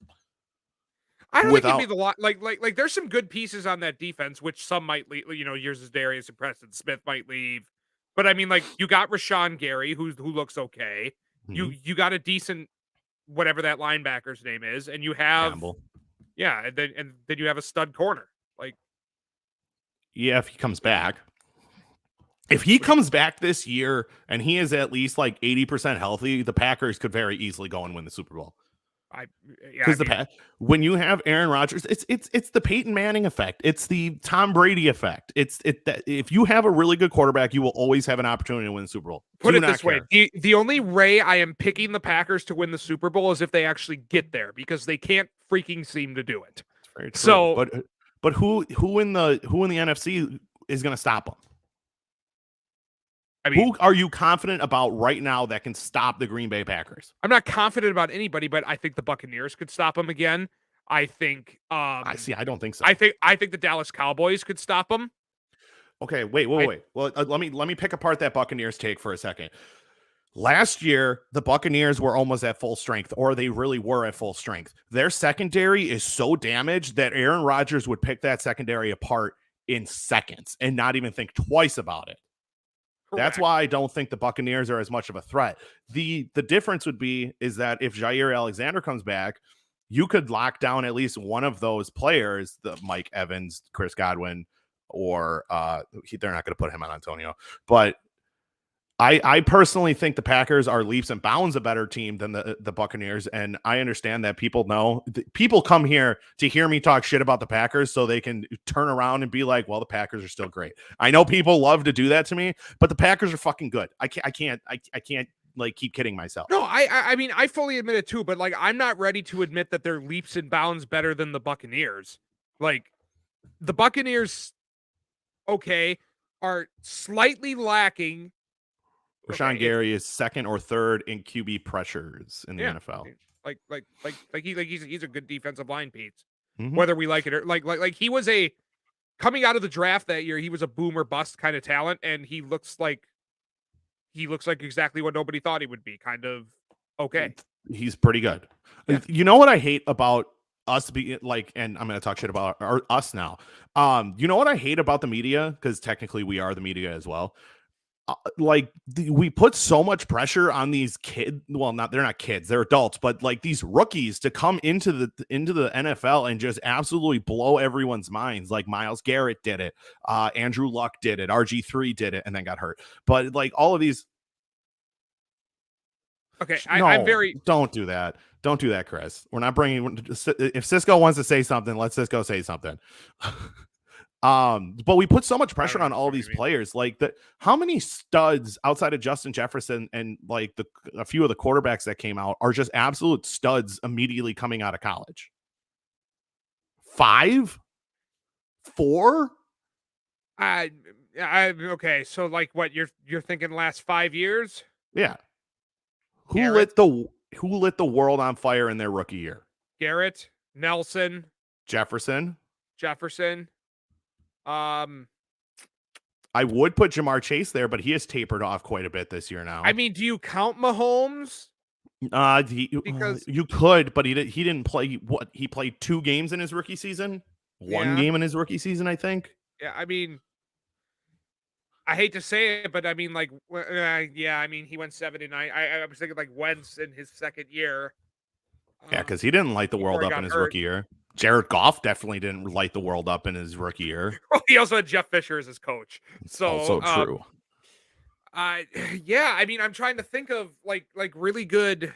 I don't think it'd be the lot. Like there's some good pieces on that defense, which some might leave. Yours is Darius and Preston Smith might leave, but I mean, like, you got Rashawn Gary, who looks okay. Mm-hmm. You got a decent, whatever that linebacker's name is, and you have Campbell. Yeah, and then you have a stud corner. Like, yeah, if he comes back. If he comes back this year and he is at least like 80% healthy, the Packers could very easily go and win the Super Bowl. When you have Aaron Rodgers, it's the Peyton Manning effect. It's the Tom Brady effect. If you have a really good quarterback, you will always have an opportunity to win the Super Bowl. Put it this way: the only way I am picking the Packers to win the Super Bowl is if they actually get there, because they can't freaking seem to do it. Very true. So, but who in the NFC is going to stop them? I mean, who are you confident about right now that can stop the Green Bay Packers? I'm not confident about anybody, but I think the Buccaneers could stop them again. I think. I don't think so. I think the Dallas Cowboys could stop them. Okay, wait. Well, let me pick apart that Buccaneers take for a second. Last year, the Buccaneers were almost at full strength, or they really were at full strength. Their secondary is so damaged that Aaron Rodgers would pick that secondary apart in seconds and not even think twice about it. Correct. That's why I don't think the Buccaneers are as much of a threat. The difference is that if Jair Alexander comes back, you could lock down at least one of those players, the Mike Evans, Chris Godwin, or they're not going to put him on Antonio. But I personally think the Packers are leaps and bounds a better team than the Buccaneers, and I understand that people come here to hear me talk shit about the Packers so they can turn around and be like, well, the Packers are still great. I know people love to do that to me, but the Packers are fucking good. I can't like keep kidding myself. No, I mean, I fully admit it too, but like, I'm not ready to admit that they're leaps and bounds better than the Buccaneers. Like, the Buccaneers, okay, are slightly lacking. Rashawn Okay, Gary is second or third in QB pressures in the yeah, NFL. He's a good defensive line, Pete. Mhm. Whether we like it or like he was a coming out of the draft that year, he was a boom or bust kind of talent, and he looks like exactly what nobody thought he would be. Kind of okay. He's pretty good. Yeah. You know what I hate about us being like, and I'm going to talk shit about us now. You know what I hate about the media? Because technically we are the media as well. We put so much pressure on these kids. Well, they're not kids, they're adults, but like these rookies to come into the NFL and just absolutely blow everyone's minds. Like Myles Garrett did it, Andrew Luck did it, RG3 did it, and then got hurt. But like all of these. Okay, No, I'm very. Don't do that. Don't do that, Chris. We're not bringing. If Cisco wants to say something, let Cisco say something. But we put so much pressure on all of these players. Like how many studs outside of Justin Jefferson and like a few of the quarterbacks that came out are just absolute studs immediately coming out of college? 5? 4? Okay, so like what you're thinking last 5 years? Yeah. Who Garrett. lit the world on fire in their rookie year? Garrett, Nelson, Jefferson. I would put Jamar Chase there, but he has tapered off quite a bit this year now. I mean, do you count Mahomes? Because you could, but he didn't play. What, he played 2 games in his rookie season, 1 game in his rookie season, I think. Yeah, I mean, I hate to say it, but I mean, like, I mean, he went 7-9. I was thinking like Wentz in his second year. Yeah, because he didn't light the world up in his rookie year. Jared Goff definitely didn't light the world up in his rookie year. Well, he also had Jeff Fisher as his coach. So also true. Yeah, I mean, I'm trying to think of like really good.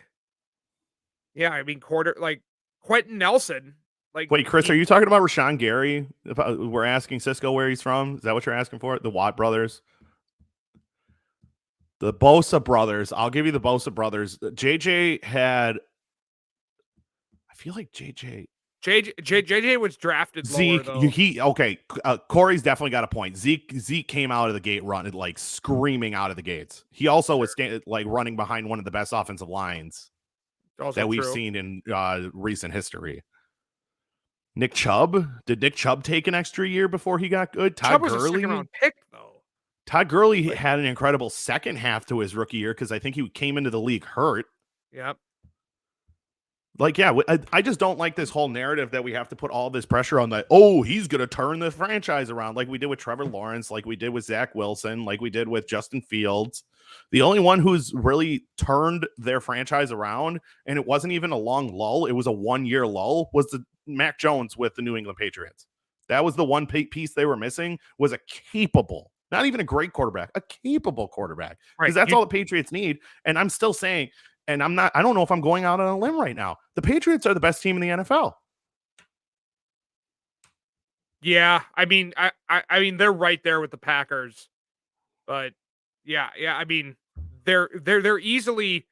Yeah, I mean, Quentin Nelson. Like, wait, Chris, are you talking about Rashawn Gary? We're asking Cisco where he's from. Is that what you're asking for? The Watt brothers, the Bosa brothers. I'll give you the Bosa brothers. JJ had. I feel like JJ was drafted Zeke, lower, though. Okay. Corey's definitely got a point. Zeke came out of the gate running, like screaming out of the gates. He also was running behind one of the best offensive lines that we've seen in recent history. Nick Chubb, did Nick Chubb take an extra year before he got good? Todd Chubb was Gurley, a second-round pick, though. Todd Gurley had an incredible second half to his rookie year because I think he came into the league hurt. Yep. Like, yeah, I just don't like this whole narrative that we have to put all this pressure on that. Oh, he's going to turn the franchise around like we did with Trevor Lawrence, like we did with Zach Wilson, like we did with Justin Fields. The only one who's really turned their franchise around, and it wasn't even a long lull, it was a 1-year lull, was the Mac Jones with the New England Patriots. That was the one piece they were missing, was a capable, not even a great quarterback, a capable quarterback. Because that's all the Patriots need. And I'm still saying, and I don't know if I'm going out on a limb right now, the Patriots are the best team in the NFL. Yeah, I mean, I mean, they're right there with the Packers, but yeah, I mean, they're easily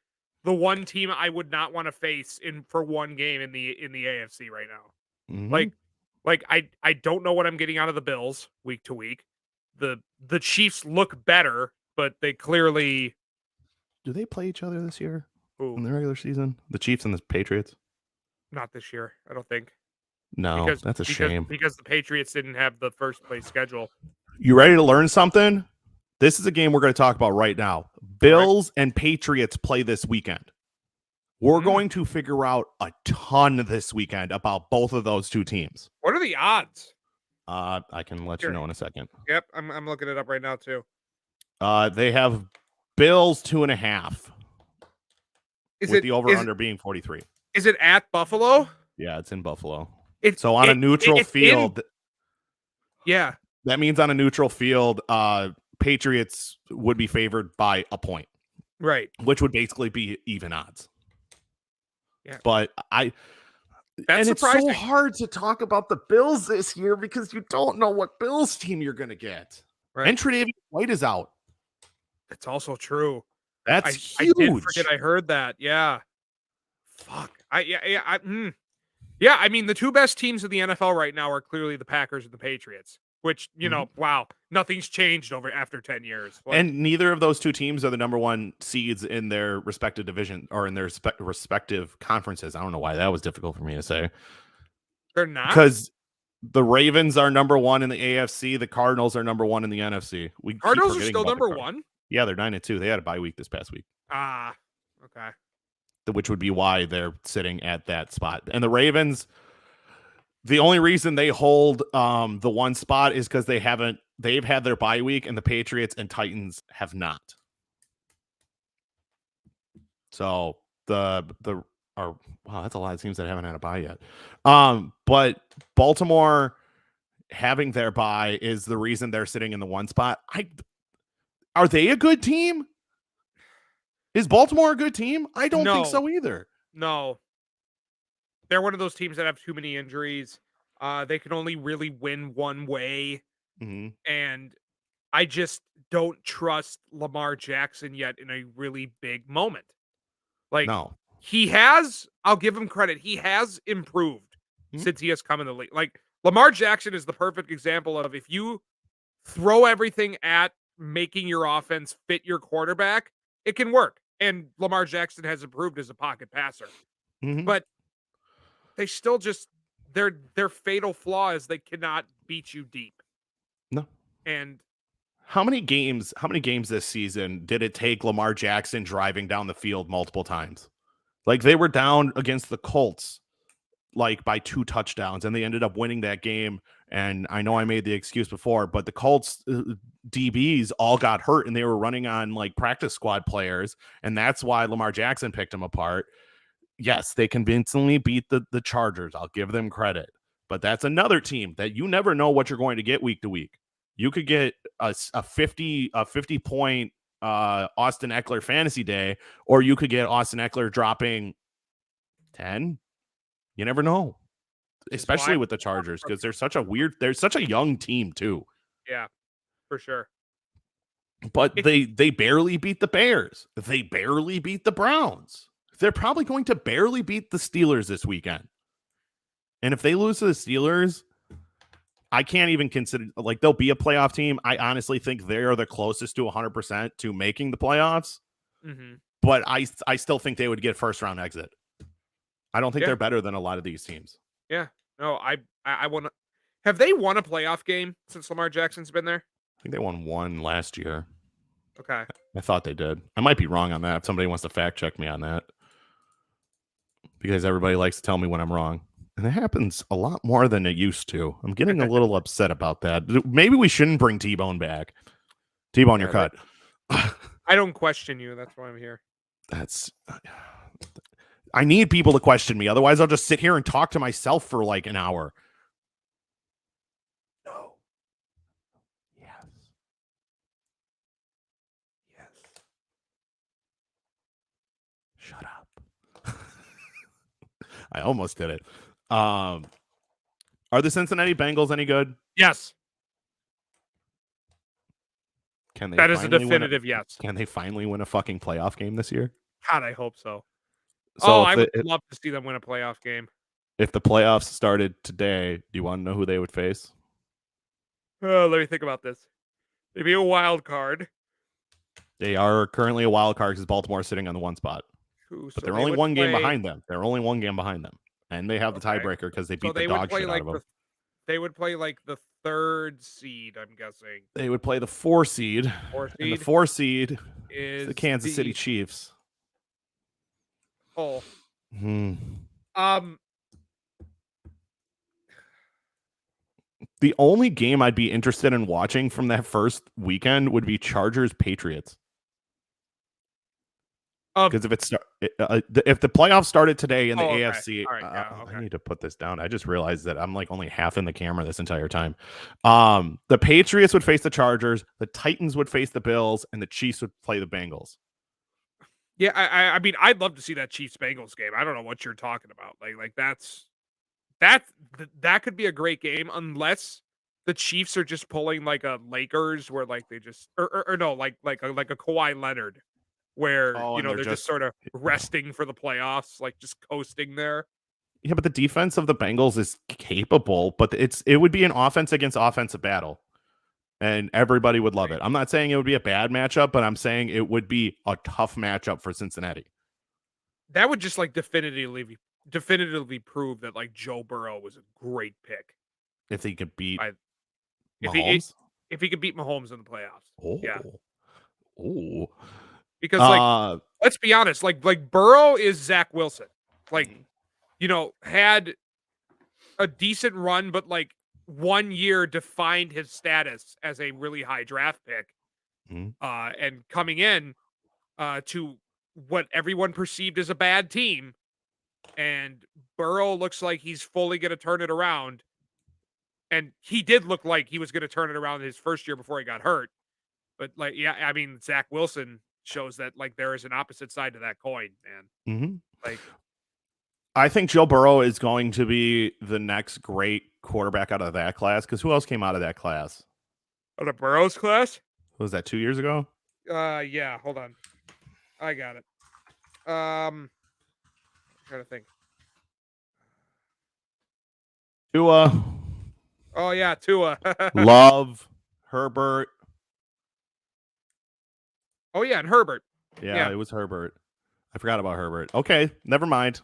the one team I would not want to face for one game in the AFC right now. Mm-hmm. Like I don't know what I'm getting out of the Bills week to week. The Chiefs look better, but they clearly. Do they play each other this year? Ooh. In the regular season? The Chiefs and the Patriots? Not this year, I don't think. No, that's a shame. Because the Patriots didn't have the first place schedule. You ready to learn something? This is a game we're going to talk about right now. Bills and Patriots play this weekend. We're going to figure out a ton this weekend about both of those two teams. What are the odds? I can let you know in a second. Yep, I'm looking it up right now too. They have Bills 2.5. With the over-under being 43. Is it at Buffalo? Yeah, it's in Buffalo. So on a neutral field. Yeah. That means on a neutral field, Patriots would be favored by a point. Right. Which would basically be even odds. Yeah. But That's surprising. It's so hard to talk about the Bills this year because you don't know what Bills team you're going to get. Right. And Tre'Davious White is out. That's also true. That's huge. I did forget I heard that. Yeah. Fuck. Yeah, I mean, the two best teams in the NFL right now are clearly the Packers and the Patriots, which, wow, nothing's changed after 10 years. Like, And neither of those two teams are the number one seeds in their respective division or in their respective conferences. I don't know why that was difficult for me to say. they're not? Because the Ravens are number one in the AFC. The Cardinals are number one in the NFC. Cardinals are still number one? Yeah, they're 9-2. They had a bye week this past week. Ah, okay. Which would be why they're sitting at that spot. And the Ravens, the only reason they hold the one spot is because they've had their bye week, and the Patriots and Titans have not. So wow, that's a lot of teams that haven't had a bye yet. But Baltimore having their bye is the reason they're sitting in the one spot. Are they a good team? Is Baltimore a good team? I don't think so either. No. They're one of those teams that have too many injuries. They can only really win one way. Mm-hmm. And I just don't trust Lamar Jackson yet in a really big moment. Like, no. I'll give him credit. He has improved since he has come in the league. Like, Lamar Jackson is the perfect example of if you throw everything at making your offense fit your quarterback, it can work. And Lamar Jackson has improved as a pocket passer. Mm-hmm. But they still just their fatal flaw is they cannot beat you deep. No. And how many games this season did it take Lamar Jackson driving down the field multiple times? Like, they were down against the Colts like by 2 touchdowns, and they ended up winning that game. And I know I made the excuse before, but the Colts DBs all got hurt, and they were running on like practice squad players, and that's why Lamar Jackson picked them apart. Yes, they convincingly beat the Chargers. I'll give them credit. But that's another team that you never know what you're going to get week to week. You could get a 50 point Austin Eckler fantasy day, or you could get Austin Eckler dropping 10. You never know, especially with the Chargers, because they're such a young team too. Yeah, for sure. But they barely beat the Bears. They barely beat the Browns. They're probably going to barely beat the Steelers this weekend. And if they lose to the Steelers, I can't even consider, like, they'll be a playoff team. I honestly think they're the closest to 100% to making the playoffs. Mm-hmm. But I still think they would get first round exit. I don't think they're better than a lot of these teams. Yeah. No, I want to. Have they won a playoff game since Lamar Jackson's been there? I think they won one last year. Okay. I thought they did. I might be wrong on that. If somebody wants to fact check me on that. Because everybody likes to tell me when I'm wrong. And it happens a lot more than it used to. I'm getting a little upset about that. Maybe we shouldn't bring T-Bone back. T-Bone, you're cut. I don't question you. That's why I'm here. I need people to question me. Otherwise, I'll just sit here and talk to myself for like an hour. No. Yes. Yes. Shut up. I almost did it. Are the Cincinnati Bengals any good? Yes. Can they? That is a definitive yes. Can they finally win a fucking playoff game this year? God, I hope so. So I would love to see them win a playoff game. If the playoffs started today, do you want to know who they would face? Let me think about this. They'd be a wild card. They are currently a wild card because Baltimore is sitting on the one spot. But they're only one game behind them. They're only one game behind them. And they have the tiebreaker because they beat the dog shit out of them. They would play like the 3rd seed, I'm guessing. They would play the 4 seed. And the 4 seed is the Kansas City Chiefs. Oh. The only game I'd be interested in watching from that first weekend would be Chargers Patriots. Because if the playoffs started today in the AFC, I need to put this down. I just realized that I'm like only half in the camera this entire time. The Patriots would face the Chargers, the Titans would face the Bills, and the Chiefs would play the Bengals. Yeah, I mean, I'd love to see that Chiefs Bengals game. I don't know what you're talking about. Like that could be a great game unless the Chiefs are just pulling like a Lakers where like they just or no like a Kawhi Leonard where they're just sort of resting for the playoffs, like just coasting there. Yeah, but the defense of the Bengals is capable, but it would be an offense against offensive battle, and everybody would love it. I'm not saying it would be a bad matchup, but I'm saying it would be a tough matchup for Cincinnati. That would just like definitively prove that like Joe Burrow was a great pick. If he could beat If Mahomes? if he could beat Mahomes in the playoffs. Oh. Yeah. Oh. Because like let's be honest, like Burrow is Zach Wilson. Like, you know, had a decent run, but like 1 year defined his status as a really high draft pick. And coming in to what everyone perceived as a bad team. And Burrow looks like he's fully going to turn it around. And he did look like he was going to turn it around his first year before he got hurt. But like, yeah, I mean, Zach Wilson shows that like there is an opposite side to that coin, man. Like, I think Joe Burrow is going to be the next great quarterback out of that class. Because who else came out of that class? out of Burrow's class? Was that 2 years ago? Yeah. Hold on, I got it. I'm trying to think. Tua. Oh yeah, Tua. Love. Herbert. Oh yeah, and Herbert. Yeah, it was Herbert. I forgot about Herbert. Okay, never mind.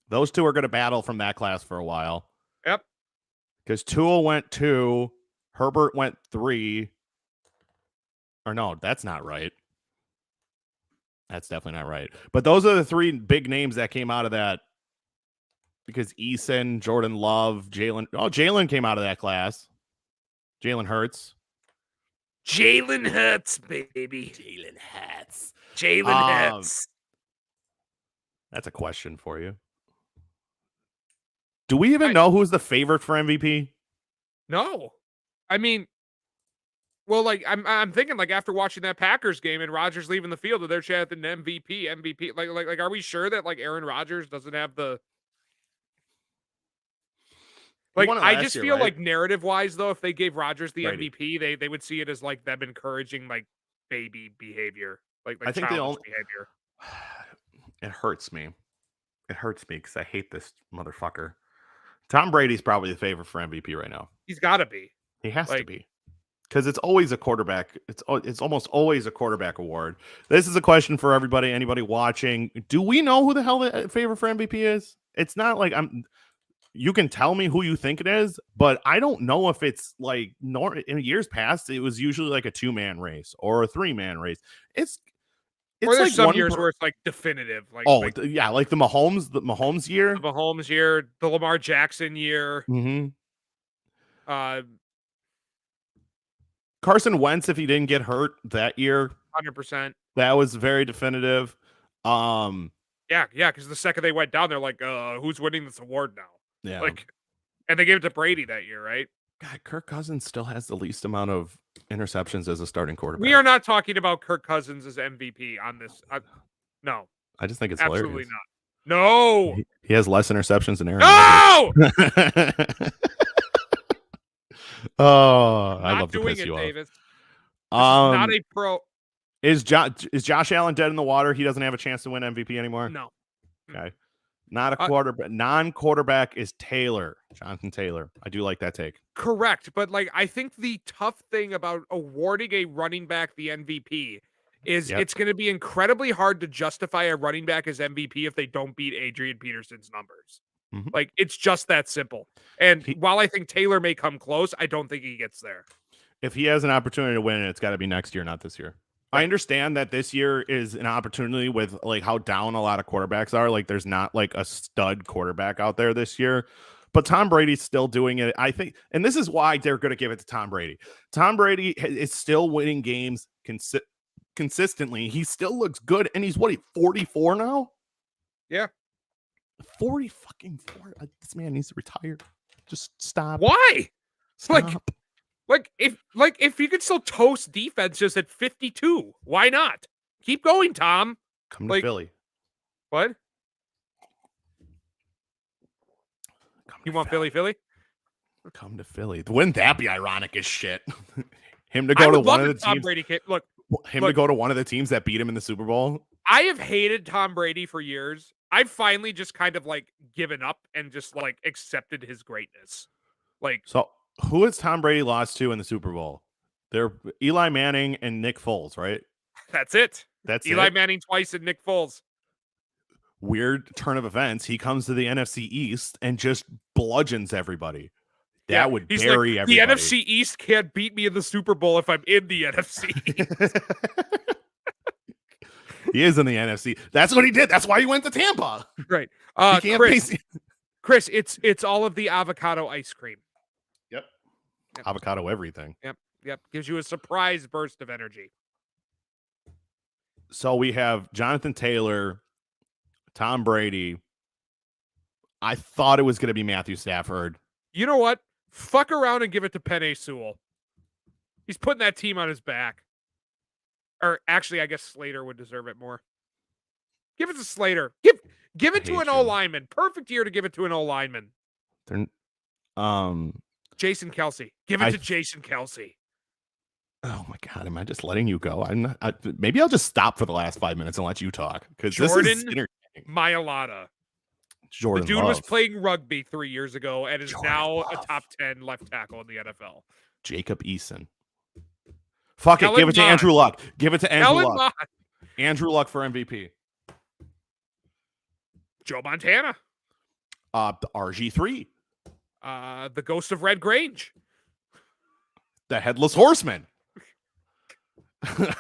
Those two are going to battle from that class for a while. Yep. Because Tua went 2, Herbert went 3. Or no, that's not right. That's definitely not right. But those are the 3 big names that came out of that. Because Eason, Jordan Love, Jalen. Oh, Jalen came out of that class. Jalen Hurts. Jalen Hurts, baby. Jalen Hurts. Jalen Hurts. That's a question for you. Do we even know who's the favorite for MVP? No. I mean, well, like I'm thinking like after watching that Packers game and Rodgers leaving the field, they're chanting MVP. Like, are we sure that like Aaron Rodgers doesn't have the? Like, I just feel like narrative wise though, if they gave Rodgers the MVP, they would see it as like them encouraging like baby behavior, like I think behavior. It hurts me. It hurts me because I hate this motherfucker. Tom Brady's probably the favorite for MVP right now. He's got to be. He has to be. Because it's always a quarterback. It's almost always a quarterback award. This is a question for everybody, anybody watching. Do we know who the hell the favorite for MVP is? It's not like you can tell me who you think it is, but I don't know if it's like in years past, it was usually like a 2-man race or a 3-man race. It's or there's like some years where it's like definitive. Like like the Mahomes year. The Mahomes year, the Lamar Jackson year. Carson Wentz, if he didn't get hurt that year. 100%. That was very definitive. Yeah, because the second they went down, they're like, who's winning this award now? Yeah. Like, and they gave it to Brady that year, right? God, Kirk Cousins still has the least amount of interceptions as a starting quarterback. We are not talking about Kirk Cousins as MVP on this. No. I just think it's absolutely hilarious. Not. No. He has less interceptions than Aaron. No. I love to piss you off. Davis. Not a pro. Is Josh Allen dead in the water? He doesn't have a chance to win MVP anymore? No. Okay. Not a quarterback. Non-quarterback is Jonathan Taylor. I do like that take. Correct. But like, I think the tough thing about awarding a running back the MVP is it's going to be incredibly hard to justify a running back as MVP if they don't beat Adrian Peterson's numbers. Like, it's just that simple. And while I think Taylor may come close, I don't think he gets there. If he has an opportunity to win, it's got to be next year, not this year. I understand that this year is an opportunity with like how down a lot of quarterbacks are. Like there's not like a stud quarterback out there this year, but Tom Brady's still doing it. I think, and this is why they're going to give it to Tom Brady. Tom Brady is still winning games consistently. He still looks good. And he's 44 now? Yeah. 40 fucking 4. This man needs to retire. Just stop. Why? Stop. Like if you could still toast defenses at 52, why not? Keep going, Tom. Come to Philly. What? You want Philly? Come to Philly. Wouldn't that be ironic as shit? Him to go to one of the teams. Tom Brady to go to one of the teams that beat him in the Super Bowl. I have hated Tom Brady for years I've finally just kind of like given up and just like accepted his greatness. Like, So who has Tom Brady lost to in the Super Bowl? They're Eli Manning and Nick Foles, right? that's it. That's Eli it. Manning twice and Nick Foles. Weird turn of events. He comes to the NFC East and just bludgeons everybody. That would he's bury like, everybody. the NFC East can't beat me in the Super Bowl if I'm in the NFC. He is in the NFC. That's what he did. That's why he went to Tampa. Right. He can't Chris, it's all of the avocado ice cream. Yep. Yep. Avocado everything. Yep. Gives you a surprise burst of energy. So we have Jonathan Taylor, Tom Brady. I thought it was going to be Matthew Stafford. You know what? Fuck around and give it to Penei Sewell. He's putting that team on his back. Or actually, I guess Slater would deserve it more. Give it to Slater. Give it to an O-lineman. Perfect year to give it to an O-lineman. Jason Kelsey. Give it to Jason Kelsey. Oh my God, am I just letting you go? I'm not. Maybe I'll just stop for the last 5 minutes and let you talk because this is entertaining. Mailata. Jordan The dude Love. was playing rugby 3 years ago and is Jordan now Love. a top 10 left tackle in the NFL. Jacob Eason. Fuck Kellen it, give it to Mond. Andrew Luck. Give it to Andrew Kellen Luck. Mond. Andrew Luck for MVP. Joe Montana. The RG3. The Ghost of Red Grange. The Headless Horseman. I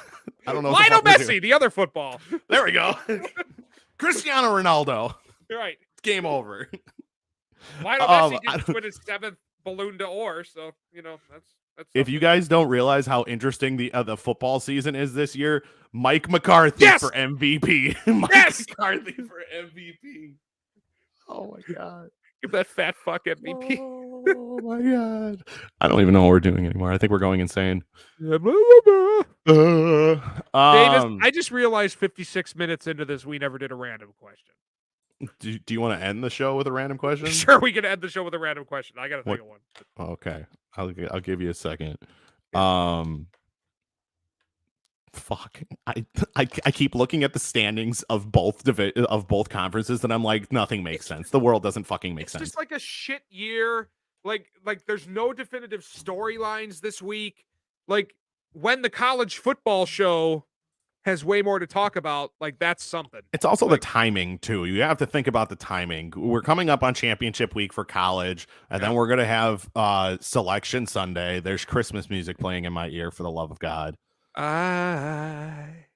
don't know. Lionel Messi, the other football. There we go. Cristiano Ronaldo. Right. Game over. Lionel Messi didn't win his 7th Balloon d'Or, so that's. If you guys don't realize how interesting the football season is this year, Mike McCarthy for MVP. McCarthy for MVP. Oh my God. Give that fat fuck MVP. Oh my God. I don't even know what we're doing anymore. I think we're going insane. Davis, I just realized 56 minutes into this, we never did a random question. Do you want to end the show with a random question? Sure, we can end the show with a random question. I got to think of one. Okay. I'll give you a second. Fuck. I keep looking at the standings of both conferences and I'm like, nothing makes sense. The world doesn't fucking make sense. It's just like a shit year. Like there's no definitive storylines this week. Like when the college football show has way more to talk about, like that's something. It's also the timing too. You have to think about the timing. We're coming up on championship week for college, and then we're gonna have selection Sunday. There's Christmas music playing in my ear, for the love of God. I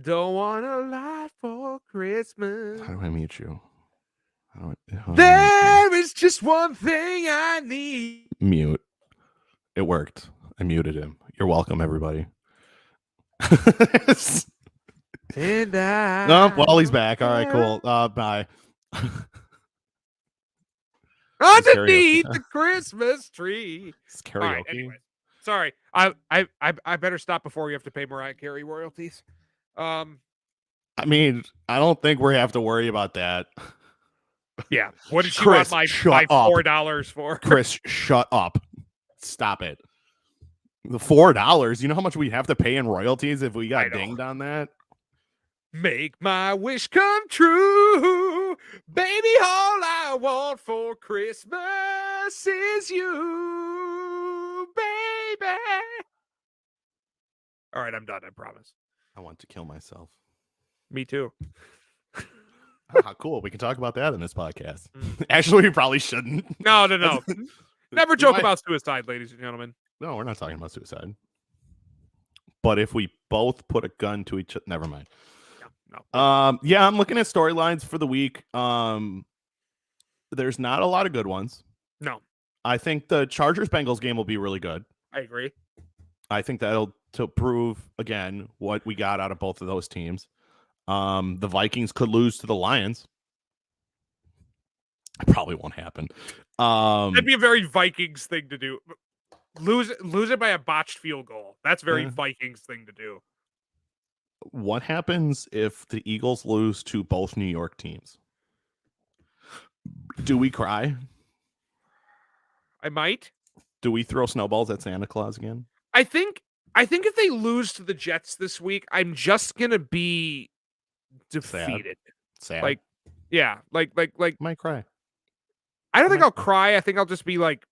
don't want a lot for Christmas. How do I mute you? There is just one thing I need. Mute. It worked. I muted him. You're welcome, everybody. And I well, he's back. All right, cool. Bye. Underneath the Christmas tree. It's karaoke. All right, anyways. Sorry. I better stop before we have to pay Mariah Carey royalties. I mean, I don't think we have to worry about that. Yeah. What did she Chris, want my $4 for? Chris, shut up. Stop it. The $4. You know how much we have to pay in royalties if we got dinged on that? Make my wish come true. Baby, all I want for Christmas is you, baby. All right, I'm done, I promise. I want to kill myself. Me too. Cool. We can talk about that in this podcast. Actually, we probably shouldn't. No. Never joke about suicide, ladies and gentlemen. No, we're not talking about suicide. But if we both put a gun to each other, never mind. No. Yeah, I'm looking at storylines for the week. There's not a lot of good ones. No. I think the Chargers-Bengals game will be really good. I agree. I think that'll to prove again what we got out of both of those teams. The Vikings could lose to the Lions. It probably won't happen. That'd be a very Vikings thing to do. Lose it by a botched field goal. That's very Vikings thing to do. What happens if the Eagles lose to both New York teams? Do we cry? I might. Do we throw snowballs at Santa Claus again? I think if they lose to the Jets this week, I'm just gonna be defeated. Sad. Like, Yeah, like Might cry. I don't think I'll cry. I think I'll just be like,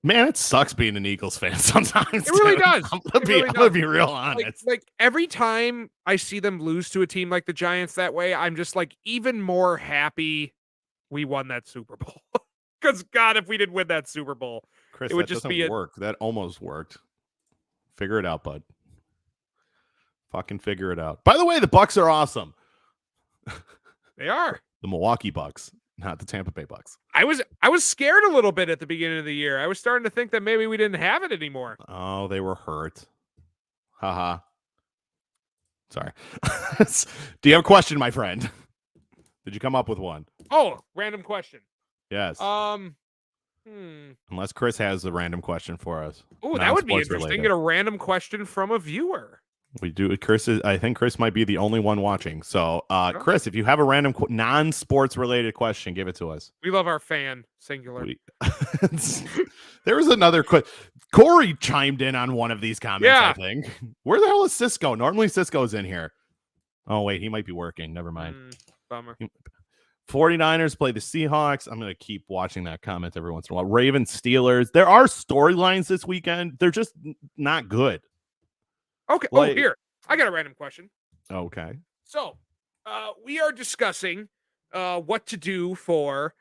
Man, it sucks being an Eagles fan sometimes. it really dude. does. I'm It really gonna does. be real honest. Like every time I see them lose to a team like the Giants that way, I'm just like even more happy we won that Super Bowl. Because God, if we didn't win that Super Bowl, Chris, it would that just doesn't be work. That almost worked. Figure it out, bud. Fucking figure it out. By the way, the Bucks are awesome. They are. The Milwaukee Bucks, not the Tampa Bay Bucks. I was scared a little bit at the beginning of the year. I was starting to think that maybe we didn't have it anymore. Oh, they were hurt. Haha. Sorry. Do you have a question, my friend? Did you come up with one? Oh, random question. Yes. Unless Chris has a random question for us. Oh, that would be Non-sports interesting. related. Get a random question from a viewer. We do. I think Chris might be the only one watching. So, Chris, if you have a random non-sports related question, give it to us. We love our fan, singular. There was another question. Corey chimed in on one of these comments, Yeah. I think. Where the hell is Cisco? Normally Cisco's in here. Oh, wait, he might be working. Never mind. Bummer. 49ers play the Seahawks. I'm going to keep watching that comment every once in a while. Ravens, Steelers. There are storylines this weekend. They're just not good. Okay. Like- Oh, here. I got a random question. Okay. So, we are discussing what to do for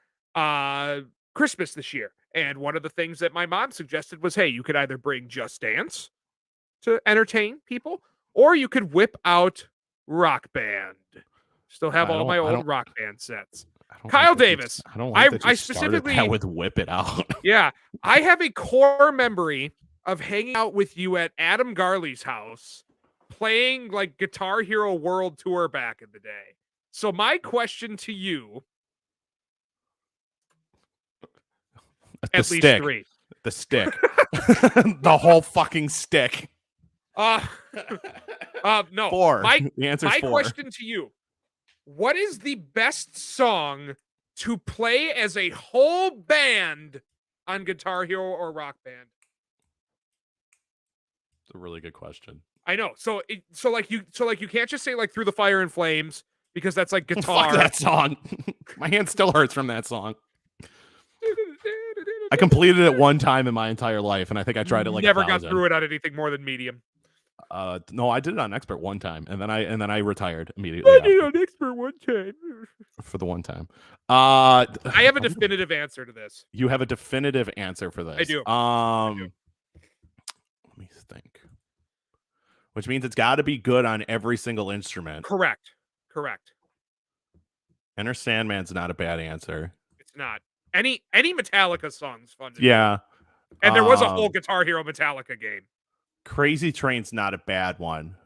Christmas this year. And one of the things that my mom suggested was, hey, you could either bring Just Dance to entertain people, or you could whip out Rock Band. Still have all my old Rock Band sets. Kyle Davis. I don't like that you I started specifically that with whip it out. Yeah, I have a core memory of hanging out with you at Adam Garley's house, playing like Guitar Hero World Tour back in the day. So my question to you, at least stick. 3. The stick. The whole fucking stick. No. 4. My The answer's my 4. question to you: what is the best song to play as a whole band on Guitar Hero or Rock Band? It's a really good question. I know. So you can't just say like Through the Fire and Flames because that's like guitar. Fuck that song. My hand still hurts from that song. I completed it one time in my entire life, and I think I tried it like never 1,000. got through it on anything more than medium. No, I did it on expert one time, and then I retired immediately I did it on expert one time. for the one time. I have a definitive answer to this. You have a definitive answer for this. I do. Let me think. Which means it's got to be good on every single instrument. Correct. Enter Sandman's not a bad answer. It's not. Any Metallica song's fun to do. Yeah. And there was a whole Guitar Hero Metallica game. Crazy Train's not a bad one.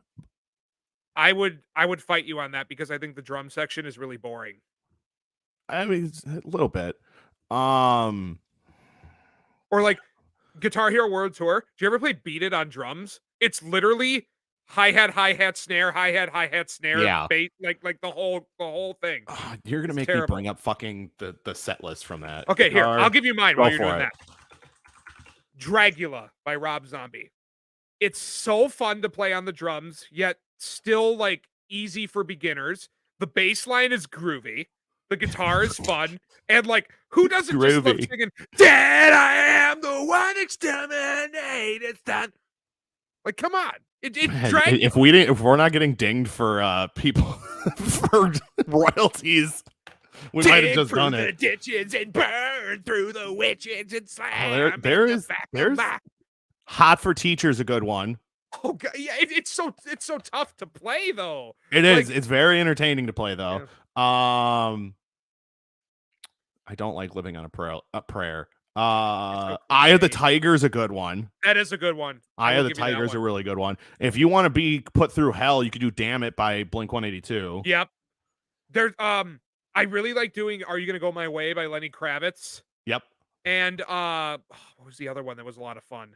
I would fight you on that because I think the drum section is really boring. I mean, it's a little bit. Or like Guitar Hero World Tour. Do you ever play Beat It on drums? It's literally hi-hat, snare, hi-hat, snare, Yeah. bass, like the whole thing. You're gonna It's make terrible. me bring up fucking the set list from that. Okay, here, Guitar- I'll give you mine Go while you're for doing it. that. Dracula by Rob Zombie. It's so fun to play on the drums, yet still like easy for beginners. The bass line is groovy. The guitar is fun. And like, who doesn't just love Groovy. singing, Dead I am the one exterminated son. Like, come on. Man, Dracula. if we're not getting dinged for people for royalties, we might have just done the it. ditches and burn through the witches and slam. there's Hot for Teacher's a good one. Oh god, yeah, it's so tough to play though. It is. Like- It's very entertaining to play though. Yeah. I don't like Living on a Prayer. Eye of the Tiger is a good one. That is a good one. Eye of the Tiger is a really good one. If you want to be put through hell, you could do Damn It by Blink-182. Yep. There's I really like doing Are You Gonna Go My Way by Lenny Kravitz. Yep. And what was the other one that was a lot of fun?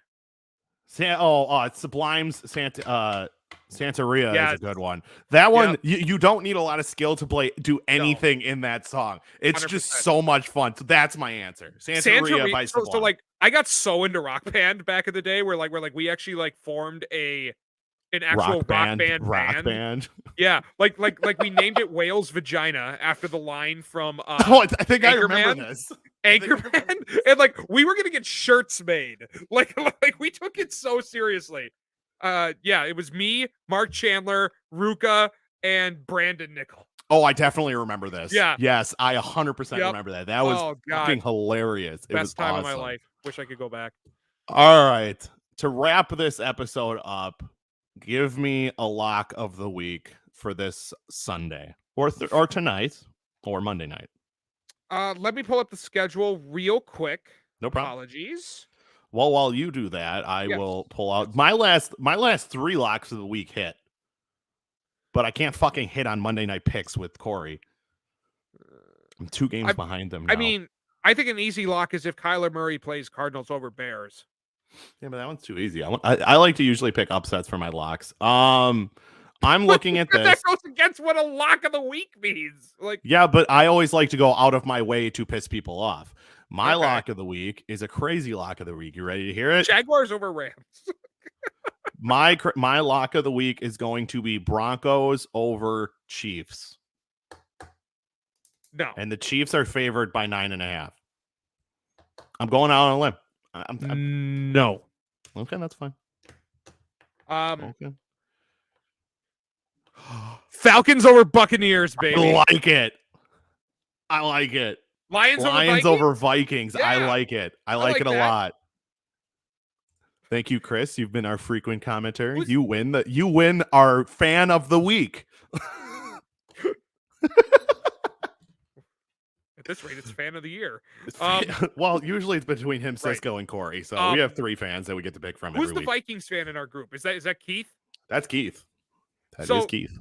It's Sublime's Santeria Yeah. is a good one. That one, you don't need a lot of skill to do anything in that song. It's 100%. just so much fun. So that's my answer. Santeria by Sublime. So like I got so into Rock Band back in the day where like we actually like formed a an actual rock band. Yeah, like we named it Whale's Vagina after the line from I think I remember Anchorman. this. Anchorman, and like we were gonna get shirts made. Like we took it so seriously. Yeah, it was me, Mark Chandler, Ruka, and Brandon Nickel. Oh, I definitely remember this. Yeah. Yes, I 100% remember that. That was fucking hilarious. It was Best time awesome. of my life. Wish I could go back. All right. To wrap this episode up, give me a lock of the week for this Sunday or tonight or Monday night. Let me pull up the schedule real quick. No problem. Apologies. Well, while you do that, I will pull out my last 3 locks of the week hit. But I can't fucking hit on Monday night picks with Corey. I'm 2 games behind them now. I mean, I think an easy lock is if Kyler Murray plays Cardinals over Bears. Yeah, but that one's too easy. I like to usually pick upsets for my locks. I'm looking at this. That goes against what a lock of the week means. Like, yeah, but I always like to go out of my way to piss people off. My lock of the week is a crazy lock of the week. You ready to hear it? Jaguars over Rams. My lock of the week is going to be Broncos over Chiefs. No. And the Chiefs are favored by 9.5. I'm going out on a limb. No. Okay, that's fine. Okay. Falcons over Buccaneers, baby. I like it. Lions over Vikings. Yeah. I like it. I like it a lot. Thank you, Chris. You've been our frequent commentator. You win our fan of the week. At this rate, it's fan of the year. Well, usually it's between him, Cisco, and Corey. So we have 3 fans that we get to pick from. Who's every the week. Vikings fan in our group? Is that Keith? That's Keith. That is Keith.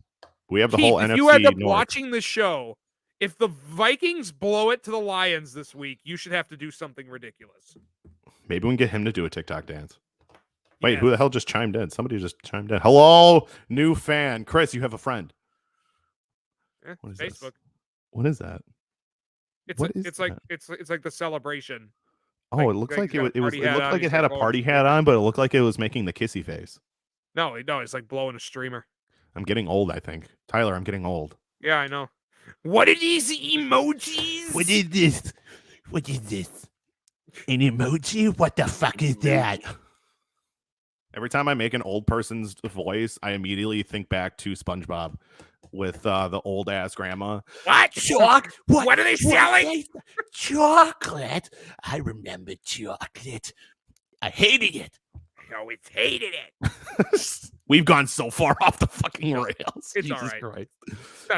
We have the Keith, whole NFC. If you end up North. watching the show, if the Vikings blow it to the Lions this week, you should have to do something ridiculous. Maybe we can get him to do a TikTok dance. Wait, who the hell just chimed in? Somebody just chimed in. Hello, new fan. Chris, you have a friend. What is Facebook. This? What is that? It's like the celebration. Oh, it looks like it looked like it had a party hat on, but it looked like it was making the kissy face. No, it's like blowing a streamer. I'm getting old, I think. Tyler, I'm getting old. Yeah, I know. What are these emojis? What is this? What is this? An emoji? What the fuck is that? Every time I make an old person's voice, I immediately think back to SpongeBob with the old ass grandma. What? What are they selling? Chocolate. I remember chocolate. I hated it. I always hated it. We've gone so far off the fucking rails. It's Jesus all right. Christ.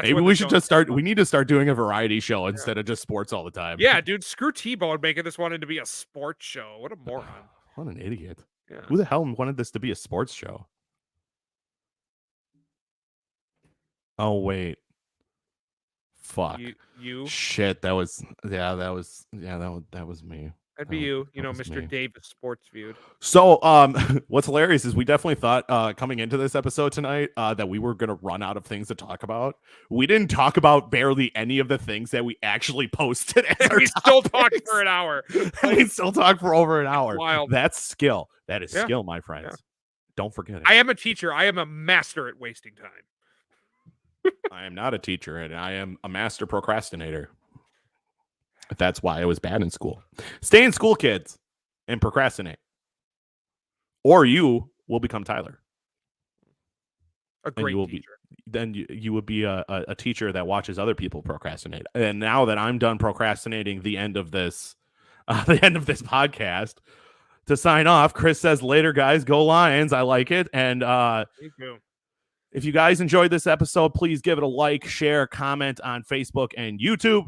Maybe we should just start. We need to start doing a variety show instead of just sports all the time. Yeah, dude. Screw T-Bone making this one into be a sports show. What a moron. What an idiot. Yeah. Who the hell wanted this to be a sports show? Oh, wait. Fuck. You? Shit, that was me. That'd be you. You know, Mr. Davis Sports Viewed. So, what's hilarious is we definitely thought coming into this episode tonight that we were gonna run out of things to talk about. We didn't talk about barely any of the things that we actually posted. We still talked for an hour. We still talk for over an hour. Wild. That's skill. That is skill, my friends. Yeah. Don't forget it. I am a teacher. I am a master at wasting time. I am not a teacher, and I am a master procrastinator. That's why I was bad in school. Stay in school, kids, and procrastinate. Or you will become Tyler. A great teacher. Then you would be a teacher that watches other people procrastinate. And now that I'm done procrastinating the end of this podcast, to sign off, Chris says, later, guys, go Lions. I like it. And me too. If you guys enjoyed this episode, please give it a like, share, comment on Facebook and YouTube.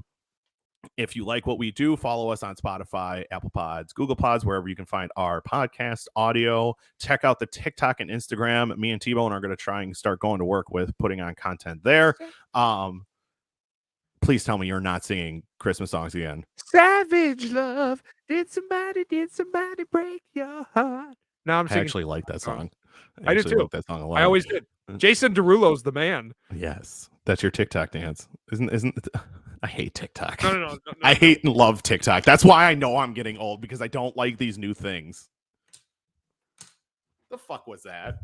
If you like what we do, follow us on Spotify, Apple Pods, Google Pods, wherever you can find our podcast audio. Check out the TikTok and Instagram. Me and T-Bone are going to try and start going to work with putting on content there. Please tell me you're not singing Christmas songs again. Savage love. Did somebody break your heart? No, I'm singing. I actually like that song. I do too. Like that song a lot. I always did. Jason Derulo's the man. Yes. That's your TikTok dance. Isn't I hate TikTok. No. I hate and love TikTok. That's why I know I'm getting old, because I don't like these new things. The fuck was that?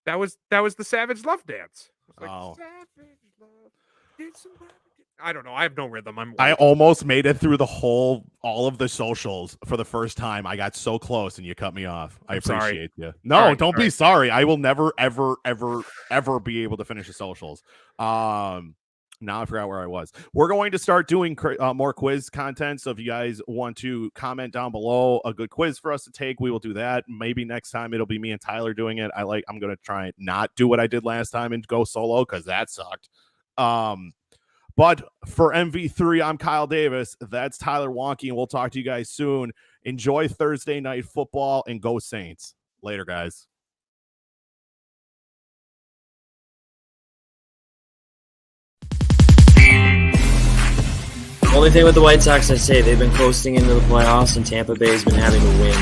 That was the Savage Love dance. It was like, Oh. Savage Love, did somebody- I don't know. I have no rhythm. I almost made it through all of the socials for the first time. I got so close, and you cut me off. I I'm sorry. appreciate you. No, All right, don't all be right. sorry. I will never, ever, ever, ever be able to finish the socials. Now I forgot where I was. We're going to start doing more quiz content. So if you guys want to comment down below a good quiz for us to take, we will do that. Maybe next time it'll be me and Tyler doing it. I'm going to try and not do what I did last time and go solo because that sucked. But for MV3, I'm Kyle Davis. That's Tyler Wonky, and we'll talk to you guys soon. Enjoy Thursday night football and go Saints. Later, guys. The only thing with the White Sox, I say they've been coasting into the playoffs, and Tampa Bay's been having to win.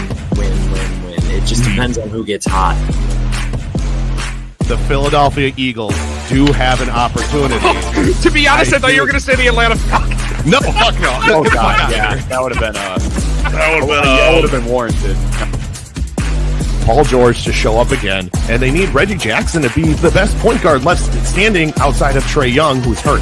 It just depends on who gets hot. The Philadelphia Eagles do have an opportunity. To be honest, I thought you were going to say the Atlanta Falcons. No, fuck no. Oh god, yeah, that would have been warranted. Paul George to show up again, and they need Reggie Jackson to be the best point guard left standing outside of Trae Young, who's hurt.